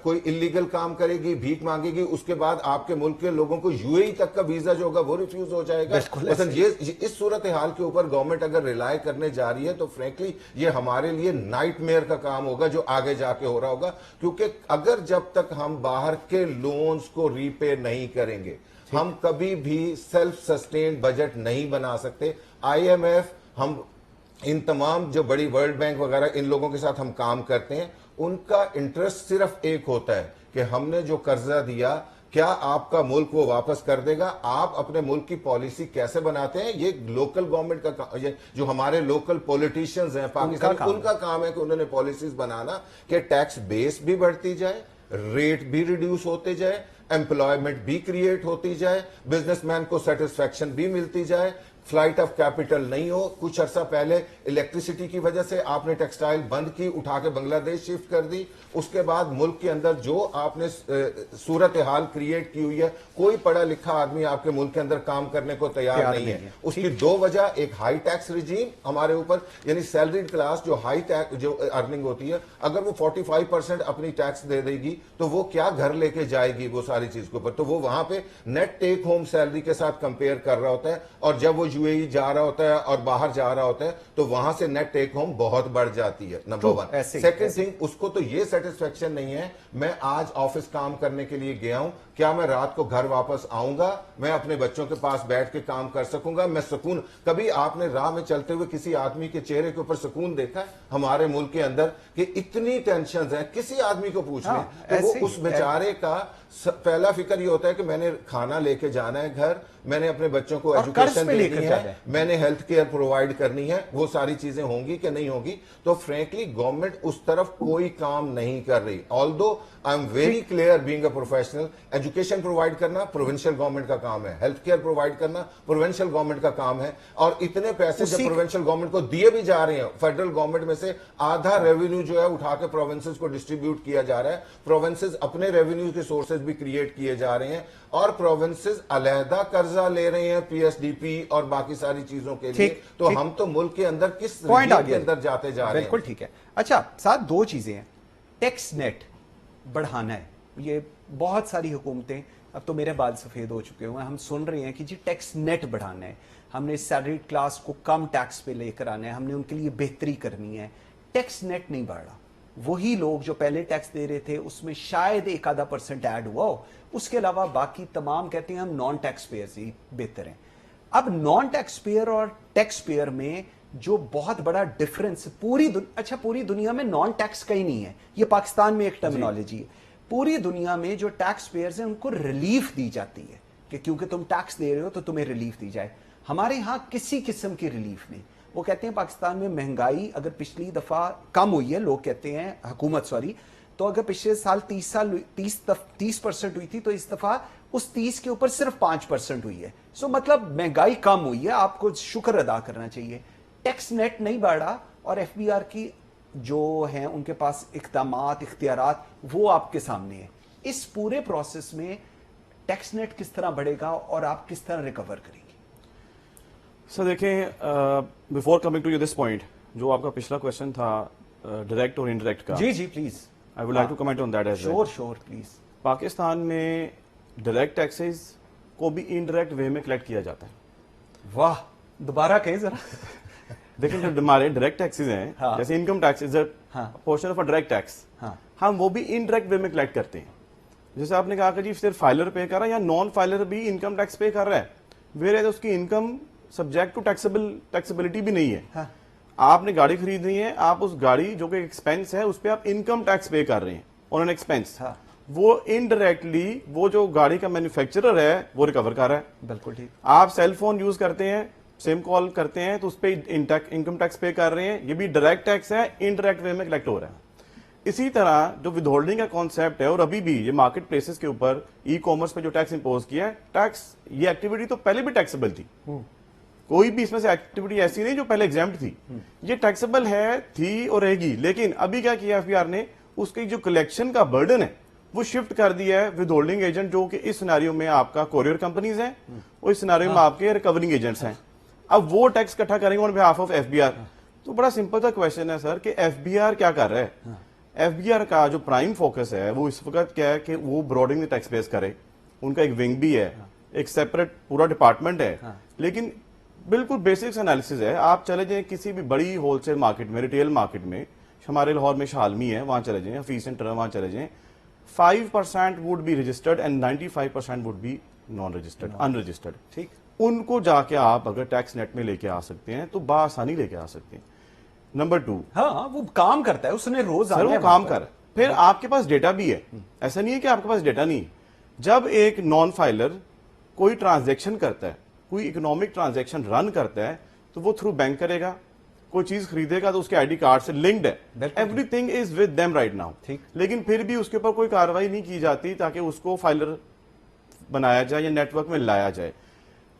कोई इलीगल काम करेगी, भीख मांगेगी, उसके बाद आपके मुल्क के लोगों को यूएई तक का वीजा जो होगा वो रिफ्यूज हो जाएगा। ये इस सूरत हाल के ऊपर गवर्नमेंट अगर रिलाय करने जा रही है तो फ्रेंकली ये हमारे लिए नाइटमेयर का काम होगा जो आगे जाके हो रहा होगा, क्योंकि अगर जब तक हम बाहर के लोन्स को रीपे नहीं करेंगे, हम कभी भी सेल्फ सस्टेन्ड बजट नहीं बना सकते। आईएमएफ, हम इन तमाम जो बड़ी वर्ल्ड बैंक वगैरह इन लोगों के साथ हम काम करते हैं, उनका इंटरेस्ट सिर्फ एक होता है कि हमने जो कर्जा दिया کیا آپ کا ملک وہ واپس کر دے گا؟ آپ اپنے ملک کی پالیسی کیسے بناتے ہیں؟ یہ لوکل گورنمنٹ کا جو ہمارے لوکل پولیٹیشینز ہیں پاکستان، ان کا کام ہے کہ انہوں نے پالیسیز بنانا کہ ٹیکس بیس بھی بڑھتی جائے، ریٹ بھی ریڈیوس ہوتے جائے، امپلائمنٹ بھی کریٹ ہوتی جائے، بزنس مین کو سیٹسفیکشن بھی ملتی جائے، فلائٹ آف کیپٹل نہیں ہو. کچھ عرصہ پہلے الیکٹریسٹی کی وجہ سے آپ نے ٹیکسٹائل بند کی، اٹھا کے بنگلہ دیش شفٹ کر دی. اس کے بعد ملک کے اندر جو آپ نے صورتحال کریٹ کی ہوئی ہے، کوئی پڑھا لکھا آدمی آپ کے ملک کے اندر کام کرنے کو تیار نہیں ہے. اس کی دو وجہ، ایک ہائی ٹیکس ریجیم ہمارے اوپر، یعنی سیلریڈ کلاس جو ہائی ٹیکس جو ارننگ ہوتی ہے، اگر وہ 45% اپنی ٹیکس دے دے گی تو وہ کیا گھر لے کے جائے گی وہ ساری چیز کے اوپر؟ تو وہ وہاں پہ نیٹ ٹیک ہوم سیلری کے ساتھ کمپیئر کر رہا ہوتا ہے، اور جب وہ UAE جا رہا ہوتا ہے اور باہر جا رہا ہوتا ہے تو وہاں سے نیٹ ٹیک ہوم بہت بڑھ جاتی ہے. نمبر 1. سیکنڈ تھنگ، اس کو تو یہ سیٹسفیکشن نہیں ہے میں آج آفس کام کرنے کے لیے گیا ہوں، کیا میں رات کو گھر واپس آؤں گا، میں اپنے بچوں کے پاس بیٹھ کے کام کر سکوں گا، میں سکون؟ کبھی آپ نے راہ میں چلتے ہوئے کسی آدمی کے چہرے کے اوپر سکون دیکھا ہے؟ ہمارے ملک کے اندر کہ اتنی ٹینشنز ہیں، کسی آدمی کو پوچھ لیں تو وہ اس بیچارے کا پہلا فکر یہ ہوتا ہے کہ میں نے کھانا لے کے جانا ہے گھر، میں نے اپنے بچوں کو ایجوکیشن دینی ہے، میں نے ہیلتھ کیئر پرووائڈ کرنی ہے، وہ ساری چیزیں ہوں گی کہ نہیں ہوگی؟ تو فرینکلی گورنمنٹ اس طرف کوئی کام نہیں کر رہی. آلدو I am very clear being a professional, education provide کرنا پروونشل گورنمنٹ کا کام ہے، ہیلتھ کیئر پرووائڈ کرنا پروونشل گورنمنٹ کا کام ہے. اور اتنے پیسے جب پروونشل گورنمنٹ کو دیے بھی جا رہے ہیں، فیڈرل گورنمنٹ میں سے آدھا ریونیو جو ہے اٹھا کے پروونسز کو ڈسٹریبیوٹ کیا جا رہا ہے، پروونسز اپنے ریونیو کے سورسز بھی کریٹ کیے جا رہے ہیں، اور پروونسز علیحدہ قرضہ لے رہے ہیں PSDP اور باقی ساری چیزوں کے لیے. تو ہم تو ملک کے اندر کس پوائنٹ کے اندر جاتے جا رہے ہیں؟ بالکل ٹھیک ہے. اچھا ساتھ دو چیزیں ہیں، ٹیکس نیٹ بڑھانا ہے. یہ بہت ساری حکومتیں، اب تو میرے بال سفید ہو چکے ہوئے ہیں، ہم سن رہے ہیں کہ جی ٹیکس نیٹ بڑھانا ہے، ہم نے سیلریڈ کلاس کو کم ٹیکس پہ لے کر آنا ہے، ہم نے ان کے لیے بہتری کرنی ہے. ٹیکس نیٹ نہیں بڑھ رہا. وہی لوگ جو پہلے ٹیکس دے رہے تھے اس میں شاید 1-2% ایڈ ہوا ہو، اس کے علاوہ باقی تمام کہتے ہیں ہم نان ٹیکس پیئر ہی بہتر ہیں. اب نان ٹیکس پیئر اور ٹیکس پیئر میں جو بہت بڑا ڈفرنس پوری دنیا میں نان ٹیکس کا ہی نہیں ہے، یہ پاکستان میں ایک ٹرمینالوجی ہے. پوری دنیا میں جو ٹیکس پیئرز ہیں ان کو ریلیف دی جاتی ہے کہ کیونکہ تم ٹیکس دے رہے ہو تو تمہیں ریلیف دی جائے. ہمارے ہاں کسی قسم کی ریلیف نہیں. وہ کہتے ہیں پاکستان میں مہنگائی اگر پچھلی دفعہ کم ہوئی ہے، لوگ کہتے ہیں حکومت تو اگر پچھلے سال 30% ہوئی تھی تو اس دفعہ اس 30 کے اوپر صرف 5% ہوئی ہے. سو مطلب مہنگائی کم ہوئی ہے، آپ کو شکر ادا کرنا چاہیے. ٹیکس نیٹ نہیں بڑھا، اور FBR کی جو ہیں ان کے پاس اقدامات اختیارات وہ آپ کے سامنے ہیں. اس پورے پروسیس میں ٹیکس نیٹ کس طرح بڑھے گا اور آپ کس طرح ریکور کریں گے؟ سر دیکھیں، before coming to this point, جو آپ کا پچھلا کوشچن تھا ڈائریکٹ اور انڈائریکٹ کا، جی please I would like to comment on that as well. Sure please. Pakistan میں ڈائریکٹ ٹیکسز کو بھی انڈائریکٹ وے میں کلیکٹ کیا جاتا ہے. واہ، دوبارہ کہیں ذرا. لیکن جو ہمارے ڈائریکٹ ٹیکسز ہیں، جیسے income tax is a portion of a direct tax, ہم وہ بھی انڈائریکٹ وے میں کلیکٹ کرتے ہیں. جیسے آپ نے کہا کہ جی صرف فائلر پے کر رہا ہے یا نان فائلر بھی انکم ٹیکس پے کر رہا ہے، ویئر اس کی انکم سبجیکٹ ٹو ٹیکسیبلٹی بھی نہیں ہے. آپ نے گاڑی خریدنی ہے، آپ اس گاڑی جو کہ ایکسپینس ہے اس پہ آپ انکم ٹیکس پے کر رہے ہیں اور ان ایکسپینس، وہ انڈائریکٹلی وہ جو گاڑی کا مینوفیکچرر ہے وہ ریکور کر رہا ہے. بالکل ٹھیک. آپ سیل فون یوز کرتے ہیں، سم کال کرتے ہیں، تو اس پہ انکم ٹیکس پے کر رہے ہیں. یہ بھی ڈائریکٹ ٹیکس ہے، انڈائریکٹ وے میں کلیکٹ ہو رہا ہے. اسی طرح جو ود ہولڈنگ کا کانسیپٹ ہے، اور ابھی بھی یہ مارکیٹ پلیسز کے اوپر ای کامرس پہ جو ٹیکس امپوز کیا ہے، ٹیکس یہ ایکٹیویٹی تو پہلے بھی ٹیکسیبل تھی. کوئی بھی اس میں سے ایکٹیویٹی ایسی نہیں جو پہلے ایگزیمپٹ تھی. یہ ٹیکسیبل تھی اور رہے گی. لیکن ابھی کیا کیا FBR نے، اس کی جو کلیکشن کا برڈن ہے وہ شفٹ کر دیا ہے ود ہولڈنگ ایجنٹ، جو کہ اس سیناریو میں آپ کا کوریئر کمپنیز ہیں، اور اس سیناریو میں آپ کے ریکورنگ ایجنٹس ہیں. اب وہ ٹیکس اکٹھا کریں گے آن بہاف آف FBR. تو بڑا سمپل سا کوشچن ہے سر کہ FBR کیا کر رہا ہے. FBR کا جو پرائم فوکس ہے وہ اس وقت کیا ہے کہ وہ براڈنگ ٹیکس بیس کرے. ان کا ایک ونگ بھی ہے، ایک سیپریٹ پورا ڈپارٹمنٹ ہے. لیکن بالکل بیسکس انالیسز ہے. آپ چلے جائیں کسی بھی بڑی ہول سیل مارکیٹ میں، ریٹیل مارکیٹ میں، ہمارے لاہور میں شالمی ہے، وہاں چلے جائیں، حفیظ سینٹر وہاں چلے جائیں، 5% would be registered and 95% would be non-registered, unregistered. ٹھیک. ان کو جا کے آپ اگر ٹیکس نیٹ میں لے کے آ سکتے ہیں تو بآسانی لے کے آ سکتے ہیں. نمبر 2، ہاں وہ کام کرتا ہے، اس نے روز سر وہ کام کر. پھر آپ کے پاس ڈیٹا بھی ہے، ایسا نہیں ہے کہ آپ کے پاس ڈیٹا نہیں. जब एक नॉन फाइलर कोई ट्रांजैक्शन करता है, कोई इकोनॉमिक ट्रांजैक्शन रन करता है, तो वो थ्रू बैंक करेगा, कोई चीज खरीदेगा तो उसके आईडी कार्ड से लिंक्ड है, everything is with them right now. ठीक। लेकिन फिर भी उसके ऊपर कोई कार्रवाई नहीं की जाती ताकि उसको फाइलर बनाया जाए या नेटवर्क में लाया जाए।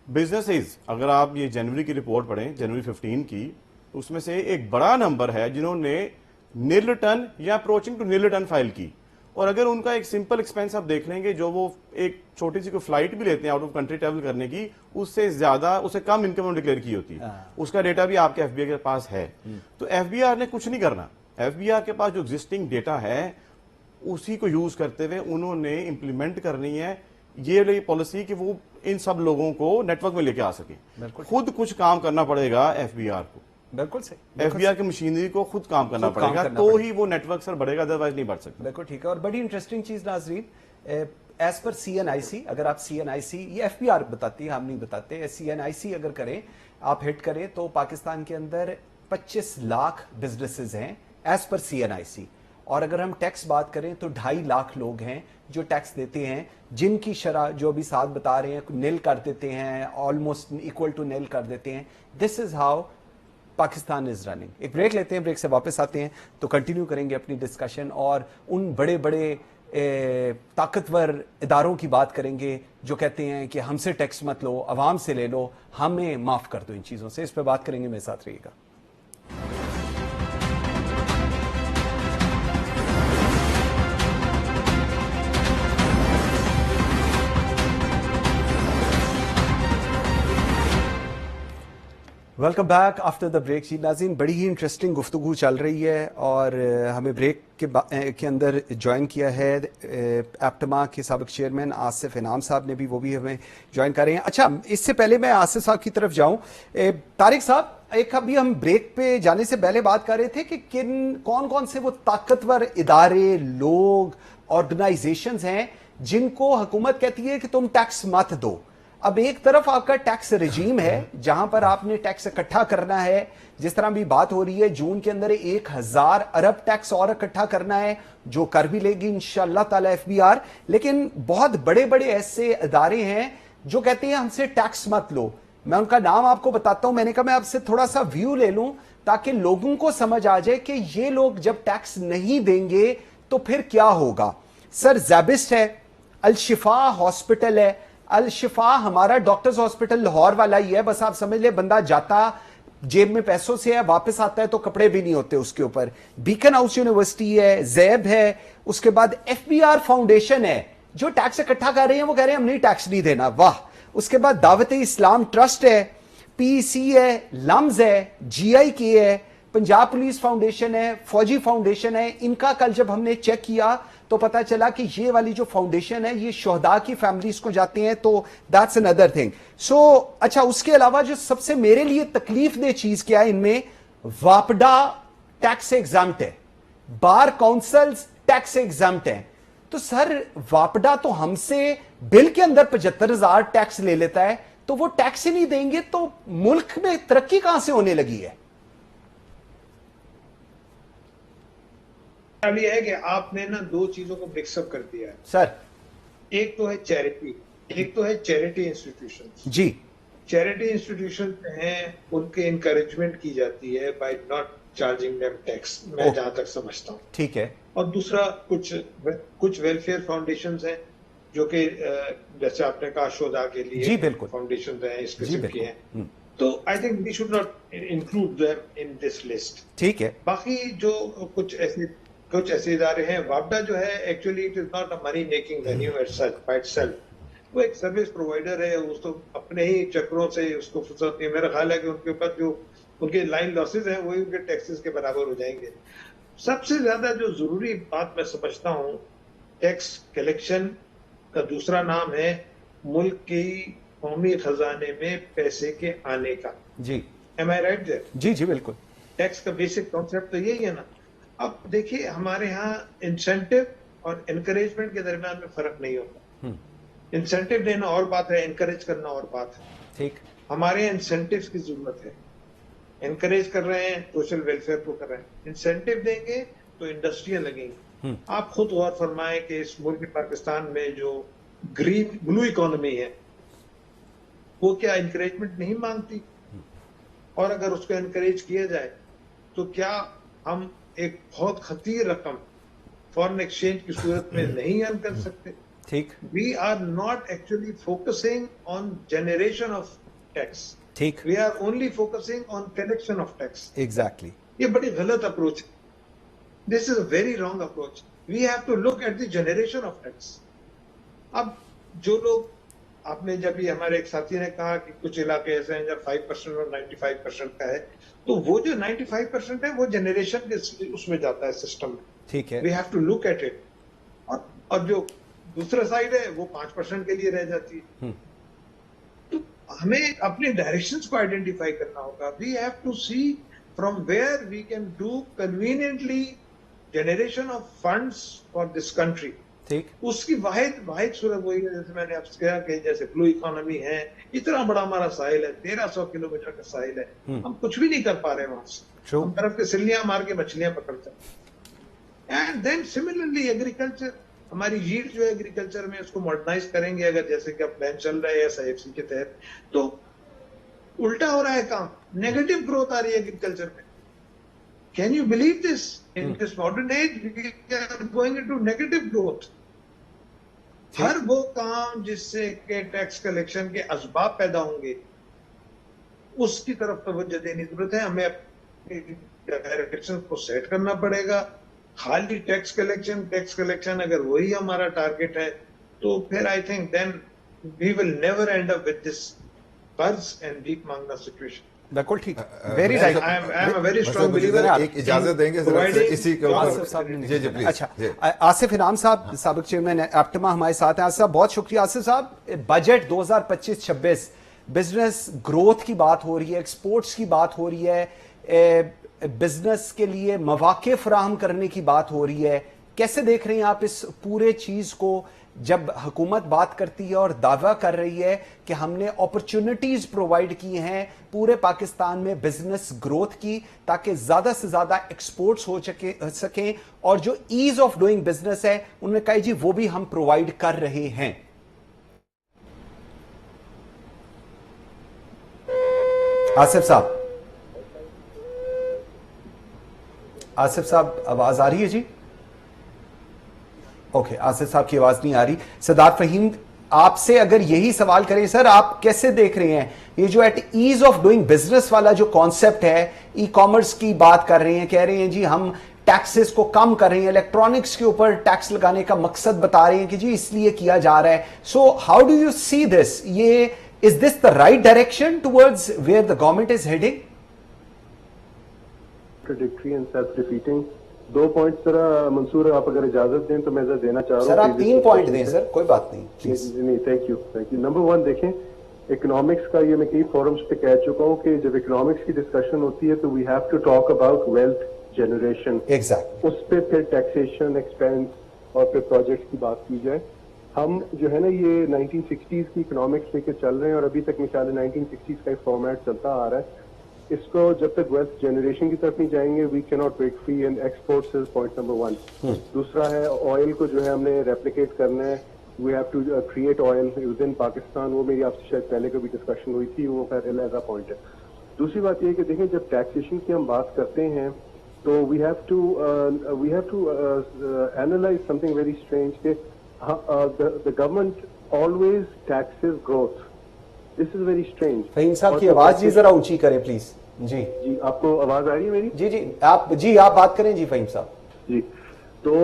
बिजनेसेस, अगर आप ये जनवरी की रिपोर्ट पढ़ें, जनवरी 15 की, उसमें से एक बड़ा नंबर है जिन्होंने नील रिटर्न या approaching to nil return file की। और अगर उनका एक सिंपल एक्सपेंस आप देख लेंगे, जो वो एक छोटी सी कोई फ्लाइट भी लेते हैं आउट ऑफ कंट्री ट्रैवल करने की, उससे ज्यादा, उससे कम इनकम डिक्लेयर की होती है। उसका डेटा भी आपके एफबीआई के पास है। तो एफबीआई ने कुछ नहीं करना, एफबीआई के पास जो एग्जिस्टिंग डेटा है उसी को यूज करते हुए उन्होंने इंप्लीमेंट करनी है ये वाली पॉलिसी कि वो इन सब लोगों को नेटवर्क में लेके आ सके। खुद कुछ काम करना पड़ेगा एफबीआर को, बिल्कुल सही, एफबीआर की मशीनरी को खुद काम करना पड़ेगा, तो ही वो नेटवर्क सर बढ़ेगा, अदरवाइज नहीं बढ़ सकता। बिल्कुल ठीक है। और बड़ी इंटरेस्टिंग चीज नाजरीन, एज पर CNIC, अगर आप CNIC, ये एफबीआर बताती है, हम नहीं बताते, CNIC अगर करें, आप हिट करें तो पाकिस्तान के अंदर 25 लाख बिजनेसेस हैं एज पर CNIC। और अगर हम टैक्स बात करें तो 2.5 लाख लोग हैं जो टैक्स देते हैं, जिनकी शरह जो अभी साथ बता रहे हैं निल कर देते हैं, ऑलमोस्ट इक्वल टू निल कर देते हैं। This is how Pakistan is running. एक ब्रेक लेते हैं, ब्रेक से वापस आते हैं तो कंटिन्यू करेंगे अपनी डिस्कशन और उन बड़े बड़े ताकतवर इदारों की बात करेंगे जो कहते हैं कि हमसे टैक्स मत लो, अवाम से ले लो, हमें माफ कर दो इन चीजों से। इस पर बात करेंगे, मेरे साथ रहिएगा। Welcome back after the break. जी नाज़रीन, बड़ी ही इंटरेस्टिंग गुफ्तगू चल रही है और हमें ब्रेक के अंदर ज्वाइन किया है एप्टमा के साबिक चेयरमैन आसिफ इनाम साहब ने भी, वो भी हमें ज्वाइन कर रहे हैं। अच्छा, इससे पहले मैं आसिफ साहब की तरफ जाऊं, तारिक साहब, एक अभी हम ब्रेक पे जाने से पहले बात कर रहे थे कि कौन कौन से वो ताकतवर इदारे, लोग, ऑर्गेनाइजेशंस हैं जिनको हुकूमत कहती है कि तुम टैक्स मत दो। अब एक तरफ आपका टैक्स रिजीम है जहां पर आपने टैक्स इकट्ठा करना है, जिस तरह भी बात हो रही है जून के अंदर 1000 अरब टैक्स और इकट्ठा करना है, जो कर भी लेगी इंशाअल्लाह ताला एफबीआर। लेकिन बहुत बड़े बड़े ऐसे इदारे हैं जो कहते हैं हमसे टैक्स मत लो। मैं उनका नाम आपको बताता हूं। मैंने कहा मैं आपसे थोड़ा सा व्यू ले लूं ताकि लोगों को समझ आ जाए कि ये लोग जब टैक्स नहीं देंगे तो फिर क्या होगा। सर, ज़ैबिस्ट है, अल-शिफा हॉस्पिटल है। अल-शिफा हमारा डॉक्टर्स हॉस्पिटल लाहौर वाला ही है, बस आप समझ ले, बंदा जाता जेब में पैसों से है, वापस आता है तो कपड़े भी नहीं होते उसके ऊपर। बीकन हाउस यूनिवर्सिटी है, जैब है, उसके बाद एफबीआर फाउंडेशन है जो टैक्स इकट्ठा कर रहे हैं, वो कह रहे हैं हम नहीं टैक्स नहीं देना, वाह। उसके बाद दावत इस्लाम ट्रस्ट है, पीसी है, लम्स है, GIK है, पंजाब पुलिस फाउंडेशन है, फौजी फाउंडेशन है। इनका कल जब हमने चेक किया तो पता चला कि ये वाली जो फाउंडेशन है ये शोहदा की फैमिलीज को जाते हैं, तो दैट्स अनदर थिंग। सो अच्छा, उसके अलावा जो सबसे मेरे लिए तकलीफ दे चीज क्या है इनमें, वापडा टैक्स एग्जाम्प्ट है, बार काउंसिल्स टैक्स एग्जाम्प्ट है। तो सर, वापडा तो हमसे बिल के अंदर 75,000 टैक्स ले लेता है, तो वो टैक्स ही नहीं देंगे तो मुल्क में तरक्की कहां से होने लगी है? ये है कि आपने ना दो चीजों को मिक्सअप कर दिया है सर। एक तो है चैरिटी, एक तो है चैरिटी इंस्टीट्यूशन। जी, चैरिटी इंस्टीट्यूशन हैं, उनके इंकरेजमेंट की जाती है by not charging them tax, मैं जहां तक समझता हूँ। ठीक है। और दूसरा कुछ वेलफेयर फाउंडेशंस हैं जो कि जैसे आपने कहा शोधा के लिए जी बिल्कुल फाउंडेशन हैं, इस किस्म के हैं, तो I think we should not include them in this list. ठीक है। बाकी जो कुछ ऐसे इदारे हैं, वापडा जो है actually it is not a money making venue at such by itself, वो एक सर्विस प्रोवाइडर है, उसको अपने ही चक्रों से उसको फुर्सत नहीं। मेरा ख्याल है कि उनके ऊपर जो उनके लाइन लॉसेस हैं वही उनके टैक्सेस के बराबर हो जाएंगे। सबसे ज्यादा जो जरूरी बात मैं समझता हूँ, टैक्स कलेक्शन का दूसरा नाम है मुल्क की कौमी खजाने में पैसे के आने का। जी, एम आई राइट देयर? जी जी बिल्कुल। टैक्स का बेसिक कॉन्सेप्ट तो यही है ना। अब देखिए, हमारे यहाँ इंसेंटिव और एनकरेजमेंट के दरमियान में फर्क नहीं होता। इंसेंटिव देना और बात है, एनकरेज करना और बात है। ठीक। हमारे यहाँ इंसेंटिव्स की जरूरत है। एनकरेज कर रहे हैं, सोशल वेलफेयर को कर रहे हैं, इंसेंटिव देंगे तो इंडस्ट्रियां लगेंगी। आप खुद गौर फरमाएं कि इस मुल्क पाकिस्तान में जो ग्रीन ब्लू इकोनॉमी है, वो क्या इंकरेजमेंट नहीं मांगती? और अगर उसको एनकरेज किया जाए तो क्या हम एक बहुत खतीर रकम फॉरेन एक्सचेंज की सूरत में नहीं अर्न कर सकते? ठीक we are not actually focusing on generation of tax, ठीक we are only focusing on collection of tax. Exactly ये बड़ी गलत अप्रोच है, this is a very wrong approach. We have to look at the generation of tax. अब जो लोग, आपने जब भी हमारे एक साथी ने कहा कि कुछ इलाके ऐसे हैं जब 5% और 95% का है, तो वो जो 95% है वो जनरेशन के उसमें जाता है सिस्टम में। ठीक है we have to look at it. और जो दूसरा साइड है वो 5% के लिए रह जाती है। तो हमें अपने डायरेक्शंस को आइडेंटिफाई करना होगा। We have to see from where we can do conveniently generation of funds for this country. ठीक उसकी वाहिद सूरत वही है, जैसे मैंने आपसे कहा कि जैसे ब्लू इकोनॉमी है, इतना बड़ा हमारा साहिल है, 1300 किलोमीटर का साहिल है, हम कुछ भी नहीं कर पा रहे वहां से। True. हम तरफ के सिल्लियां मार के मछलियां पकड़ते हैं। एंड देन सिमिलरली एग्रीकल्चर, हमारी यील्ड जो है एग्रीकल्चर में उसको मॉडर्नाइज करेंगे अगर, जैसे कि अब प्लान चल रहा है SIFC के तहत, तो उल्टा हो रहा है काम, नेगेटिव ग्रोथ आ रही है एग्रीकल्चर में। Can you believe this? In this modern age we are going into negative growth. हर वो काम जिससे के टैक्स कलेक्शन के असबाब पैदा होंगे उसकी तरफ तवज्जो देने की जरूरत है। हमें अपनी डायरेक्शन को सेट करना पड़ेगा। खाली टैक्स कलेक्शन अगर वही हमारा टारगेट है तो फिर I think then we will never end up with this कर्ज एंड भीख मांगना सिचुएशन। बिल्कुल ठीक very right I am a very बस स्ट्रांग मुझे बिलीवर। जरा एक इजाजत देंगे जरा इसी के आसिफ ऊपर। साहब ने जी जी प्लीज। अच्छा आसिफ इनाम साहब साबिक चेयरमैन एप्टमा हमारे साथ हैं। आसिफ साहब बहुत शुक्रिया। आसिफ साहब बजट 2025-26 बिजनेस ग्रोथ की बात हो रही है, एक्सपोर्ट्स की बात हो रही है, बिजनेस के लिए मौके फराहम करने की बात हो रही है। कैसे देख रहे हैं आप इस पूरे चीज को जब हुकूमत बात करती है और दावा कर रही है कि हमने अपॉर्चुनिटीज प्रोवाइड की हैं पूरे पाकिस्तान में बिजनेस ग्रोथ की, ताकि ज्यादा से ज्यादा एक्सपोर्ट्स हो सकें और जो ईज ऑफ डूइंग बिजनेस है उन्होंने कहा जी वो भी हम प्रोवाइड कर रहे हैं। आसिफ साहब, आसिफ साहब आवाज आ रही है जी? ओके, आसिफ साहब की आवाज नहीं आ रही। सरदार फहीम, आपसे अगर यही सवाल करें सर, आप कैसे देख रहे हैं ये जो at ease of doing business वाला जो कॉन्सेप्ट है, ई कॉमर्स की बात कर रहे हैं, कह रहे हैं जी हम टैक्सेस को कम कर रहे हैं, इलेक्ट्रॉनिक्स के ऊपर टैक्स लगाने का मकसद बता रहे हैं कि जी इसलिए किया जा रहा है। So how do you see this? ये is this the right direction towards where the government is heading? Contradictory and self-defeating. 2 point जरा मंसूर आप अगर इजाजत दें तो मैं जरा देना चाह रहा हूँ। सर आप 3 पॉइंट दें सर, कोई बात नहीं प्लीज। नहीं, थैंक यू। नंबर 1 देखें, इकोनॉमिक्स का ये मैं कई फोरम्स पे कह चुका हूँ कि जब इकोनॉमिक्स की डिस्कशन होती है तो we have to talk about wealth generation. Exact, उस पे फिर टैक्सेशन, एक्सपेंस और फिर प्रोजेक्ट्स की बात की जाए। हम जो है ना ये 1960s की इकोनॉमिक्स लेके चल रहे हैं और अभी तक मिसाल 1960s का एक फॉर्मेट चलता आ रहा है। इसको जब तक वेल्थ जनरेशन की तरफ नहीं जाएंगे we can not break free and exports is point number 1। दूसरा है ऑयल को जो है हमने रेप्लिकेट करना है, we have to create oil within Pakistan. वो मेरी आपसे शायद पहले कभी डिस्कशन हुई थी, वो खैर एज अ पॉइंट है। दूसरी बात ये कि देखें जब टैक्सेशन की हम बात करते हैं तो we have to analyse something very strange कि the government always taxes growth. This is very strange. Fahim साहब की आवाज जी जरा ऊंची करें प्लीज। जी जी, आपको आवाज आ रही है मेरी? जी आप बात करें जी फहीम साहब। जी, तो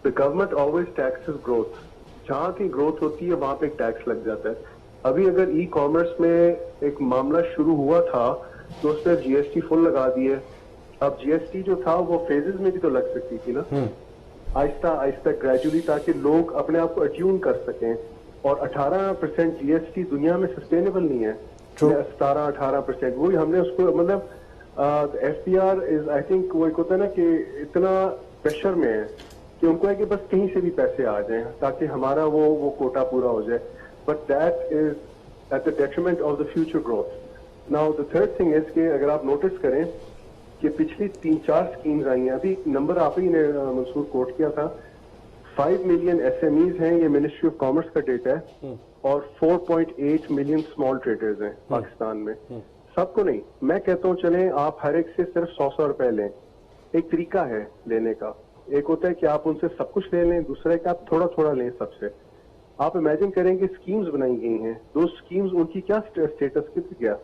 the government always taxes growth. जहां की ग्रोथ होती है वहां पे टैक्स लग जाता है। अभी अगर ई कॉमर्स में एक मामला शुरू हुआ था तो उस पर GST फुल लगा दिए। अब GST जो था वो फेजेस में भी तो लग सकती थी ना, आहिस्ता आहिस्ता ग्रेजुअली, ताकि लोग अपने आप को अट्यून कर सकें। और 18% GST दुनिया में सस्टेनेबल नहीं है। 17-18% वही हमने उसको मतलब FBR इज आई थिंक वो एक होता है ना कि इतना प्रेशर में है कि उनको है कि बस कहीं से भी पैसे आ जाएं ताकि हमारा वो कोटा पूरा हो जाए। But that is at the detriment of the future growth. Now the third thing is कि अगर आप नोटिस करें कि पिछली 3-4 स्कीम्स आई हैं, अभी नंबर आप ही ने मंसूर कोट किया था, 5 मिलियन SMEs हैं, ये मिनिस्ट्री ऑफ कॉमर्स का डेटा है, और 4.8 मिलियन स्मॉल ट्रेडर्स हैं पाकिस्तान में। सबको नहीं, मैं कहता हूँ चलें आप हर एक से सिर्फ 100 रुपए लें। एक तरीका है लेने का, एक होता है कि आप उनसे सब कुछ ले लें, दूसरा है कि आप थोड़ा थोड़ा लें सबसे। आप इमेजिन करें कि स्कीम्स बनाई गई हैं, दो स्कीम्स उनकी क्या स्टेटस कित गया।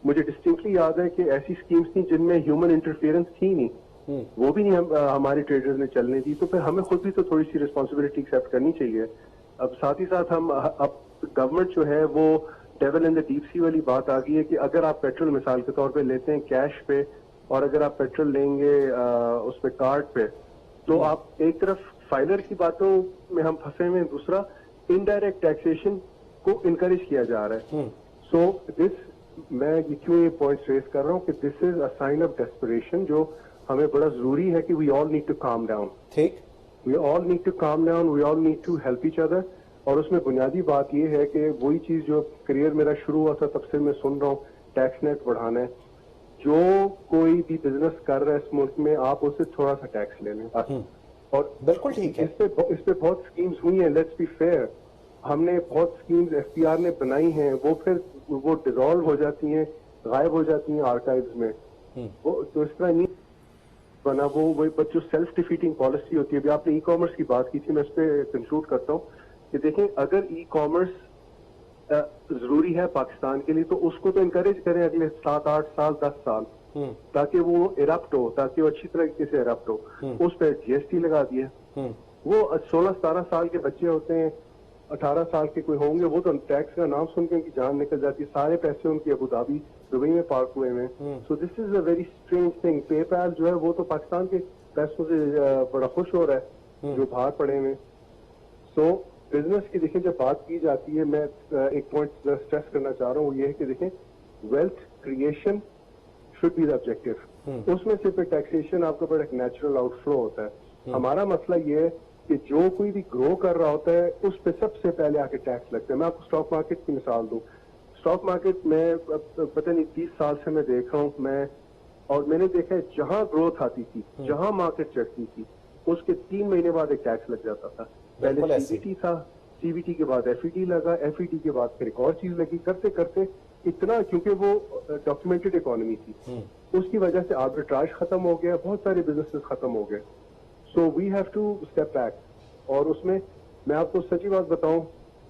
मुझे डिस्टिंक्टली याद है कि ऐसी स्कीम्स थी जिनमें ह्यूमन इंटरफेरेंस थी नहीं, वो भी नहीं हमारे ट्रेडर्स ने चलने दी। तो फिर हमें खुद भी तो थोड़ी सी रिस्पॉन्सिबिलिटी एक्सेप्ट करनी चाहिए। अब साथ ही साथ हम अब गवर्नमेंट जो है वो devil in the deep sea वाली बात आ गई है कि अगर आप पेट्रोल मिसाल के तौर पे लेते हैं कैश पे, और अगर आप पेट्रोल लेंगे उस पे कार्ड पे, तो आप एक तरफ फाइलर की बातों में हम फंसे हुए हैं, दूसरा इनडायरेक्ट टैक्सेशन को इनकरेज किया जा रहा है। सो दिस, मैं क्यों ये पॉइंट रेज कर रहा हूँ कि this is a sign of desperation जो हमें बड़ा जरूरी है कि we all need to calm down. ठीक, we all need to calm down, we all need to help each other. और उसमें बुनियादी बात ये है कि वही चीज जो करियर मेरा शुरू हुआ था तब से मैं सुन रहा हूँ, टैक्स नेट बढ़ाना है। जो कोई भी बिजनेस कर रहा है इस मुल्क में, आप उससे थोड़ा सा टैक्स ले लें। और बिल्कुल ठीक है। इस पे बहुत स्कीम्स हुई हैं, लेट्स बी फेयर। हमने बहुत स्कीम्स FPR ने बनाई हैं, वो फिर वो डिसॉल्व हो जाती हैं, गायब हो जाती हैं आर्काइव्स में। वो तो इस तरह नहीं बना वो जो सेल्फ डिफीटिंग पॉलिसी होती है। अभी आपने E-कॉमर्स की बात की थी, मैं इस पे कंक्लूड करता हूँ कि देखें, अगर E-कॉमर्स जरूरी है पाकिस्तान के लिए तो उसको तो इनकरेज करें अगले 7-8 साल 10 साल, ताकि वो इरप्ट हो, ताकि वो अच्छी तरीके से इरप्ट हो। उस पर GST लगा दिए। वो 16-17 साल के बच्चे होते हैं, 18 साल के कोई होंगे, वो तो टैक्स का नाम सुन के उनकी जान निकल जाती है। सारे पैसे उनके अबू धाबी दुबई में पार्क हुए हैं। So this is a very strange thing. PayPal जो है वो तो पाकिस्तान के पैसों से बड़ा खुश हो रहा है जो बाहर पड़े हुए। सो बिजनेस की देखें जब बात की जाती है, मैं एक पॉइंट स्ट्रेस करना चाह रहा हूँ, वो ये है कि देखें wealth creation should be the objective. उसमें सिर्फ टैक्सेशन आपका बड़ा एक नेचुरल आउटफ्लो होता है। हमारा मसला ये है कि जो कोई भी ग्रो कर रहा होता है उस पर सबसे पहले आके टैक्स लगता है। मैं आपको स्टॉक मार्केट की मिसाल दूं। स्टॉक मार्केट में पता नहीं 30 साल से मैं देख रहा हूँ मैं, और मैंने देखा है जहां ग्रोथ आती थी, जहां मार्केट चढ़ती थी, उसके 3 महीने बाद एक टैक्स लग जाता था। पहले CVT था, CVT के बाद FET लगा, FET के बाद फिर एक और चीज लगी, करते करते इतना, क्योंकि वो डॉक्यूमेंटेड इकोनॉमी थी, उसकी वजह से आर्बिट्राज खत्म हो गया, बहुत सारे बिजनेसेस खत्म हो गए। So we have to step back. और उसमें मैं आपको सच्ची बात बताऊं,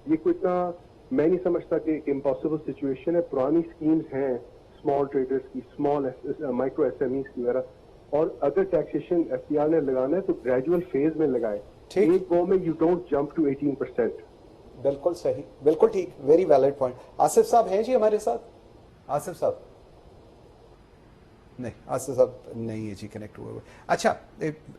ये कोई इतना मैं नहीं समझता कि इम्पॉसिबल सिचुएशन है। पुरानी स्कीम्स हैं स्मॉल ट्रेडर्स की, स्मॉल माइक्रो SMEs की वगैरह, और अगर टैक्सेशन FPR ने लगाना है तो ग्रेजुअल फेज में लगाए। एक गो में यू डोंट जंप टू 18%। बिल्कुल सही, बिल्कुल ठीक, वेरी वैलिड पॉइंट। आसिफ साहब हैं जी हमारे साथ? आसिफ साहब नहीं, आसिफ साहब नहीं है जी, कनेक्ट हुए हुए। अच्छा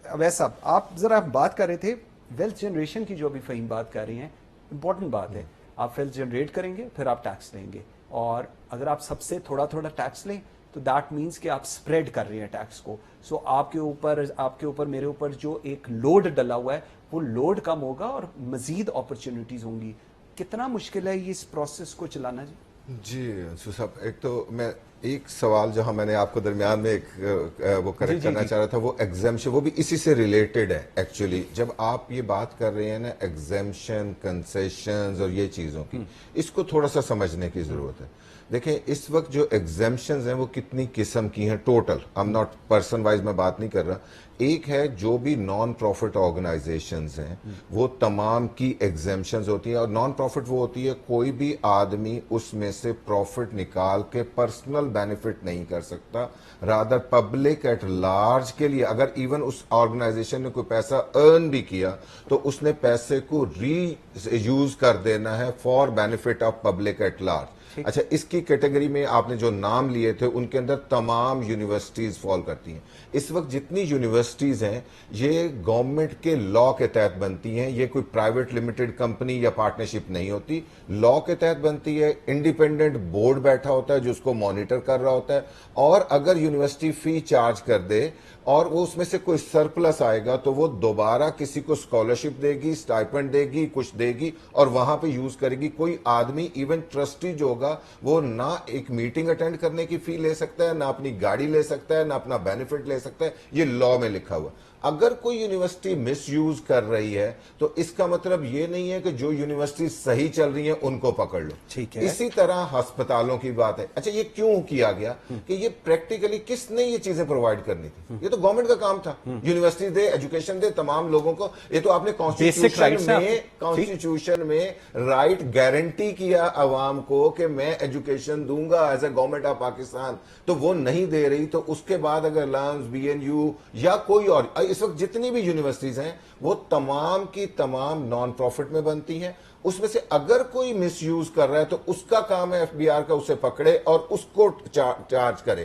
अवैस साहब, आप जरा बात कर रहे थे वेल्थ जनरेशन की, जो अभी फ़हीम बात कर रही हैं, इंपॉर्टेंट बात है। आप वेल्थ जनरेट करेंगे, फिर आप टैक्स लेंगे, और अगर आप सबसे थोड़ा थोड़ा टैक्स लें तो दैट मीन्स कि आप स्प्रेड कर रहे हैं टैक्स को। सो आपके ऊपर मेरे ऊपर जो एक लोड डला हुआ है वो लोड कम होगा और मजीद अपॉर्चुनिटीज होंगी। कितना मुश्किल है ये इस प्रोसेस को चलाना जी? जी अंशु साहब, एक तो मैं एक सवाल जहां मैंने आपको दरमियान में एक वो करेक्ट करना चाह रहा था, वो एग्जेम्पशन, वो भी इसी से रिलेटेड है एक्चुअली। जब आप ये बात कर रहे हैं ना एग्जेम्पशन, कंसेशंस और ये चीजों की, इसको थोड़ा सा समझने की जरूरत है। देखें इस वक्त जो एग्जेम्पशंस हैं वो कितनी किस्म की हैं total, I am not person wise मैं बात नहीं कर रहा। एक है जो भी नॉन प्रॉफिट ऑर्गेनाइजेशंस हैं वो तमाम की एग्जेम्पशंस होती हैं, और नॉन प्रॉफिट वो होती है कोई भी आदमी उसमें से प्रॉफिट निकाल के पर्सनल बेनिफिट नहीं कर सकता, रादर पब्लिक एट लार्ज के लिए अगर इवन उस ऑर्गेनाइजेशन ने कोई पैसा अर्न भी किया तो उसने पैसे को री यूज कर देना है for benefit of public at large. अच्छा, इसकी कैटेगरी में आपने जो नाम लिए थे उनके अंदर तमाम यूनिवर्सिटीज फॉल करती हैं। इस वक्त जितनी यूनिवर्सिटीज हैं ये गवर्नमेंट के लॉ के तहत बनती हैं, ये कोई प्राइवेट लिमिटेड कंपनी या पार्टनरशिप नहीं होती, लॉ के तहत बनती है। इंडिपेंडेंट बोर्ड बैठा होता है जो उसको मॉनिटर कर रहा होता है, और अगर यूनिवर्सिटी फी चार्ज कर दे और वो उसमें से कोई सरप्लस आएगा तो वो दोबारा किसी को स्कॉलरशिप देगी, स्टाइपेंड देगी, कुछ देगी और वहां पे यूज करेगी। कोई आदमी इवन ट्रस्टी जो होगा ہوگا وہ نہ ایک میٹنگ اٹینڈ کرنے کی فی لے سکتا ہے, نہ اپنی گاڑی لے سکتا ہے, نہ اپنا بینیفٹ لے سکتا ہے. یہ لا میں لکھا ہوا. اگر کوئی یونیورسٹی مس یوز کر رہی ہے تو اس کا مطلب یہ نہیں ہے کہ جو یونیورسٹی صحیح چل رہی ہیں ان کو پکڑ لو. ٹھیک ہے. اسی طرح ہسپتالوں کی بات ہے. اچھا یہ کیوں کیا گیا کہ یہ پریکٹیکلی کس نے یہ چیزیں پرووائڈ کرنی تھی؟ یہ تو گورنمنٹ کا کام تھا. یونیورسٹی دے, ایجوکیشن دے تمام لوگوں کو. یہ تو آپ نے کانسٹیٹیوشن میں رائٹ گارنٹی کیا عوام کو کہ میں ایجوکیشن دوں گا as a government of Pakistan, تو وہ نہیں دے رہی. تو اس کے بعد اگر لمز, بی این یو یا کوئی اور, اس وقت جتنی بھی یونیورسٹیز ہیں وہ تمام کی تمام نان پروفٹ میں بنتی ہیں. اس میں سے اگر کوئی مس یوز کر رہا ہے تو اس کا کام ہے ایف بی آر کا اسے پکڑے اور اس کو چارج کرے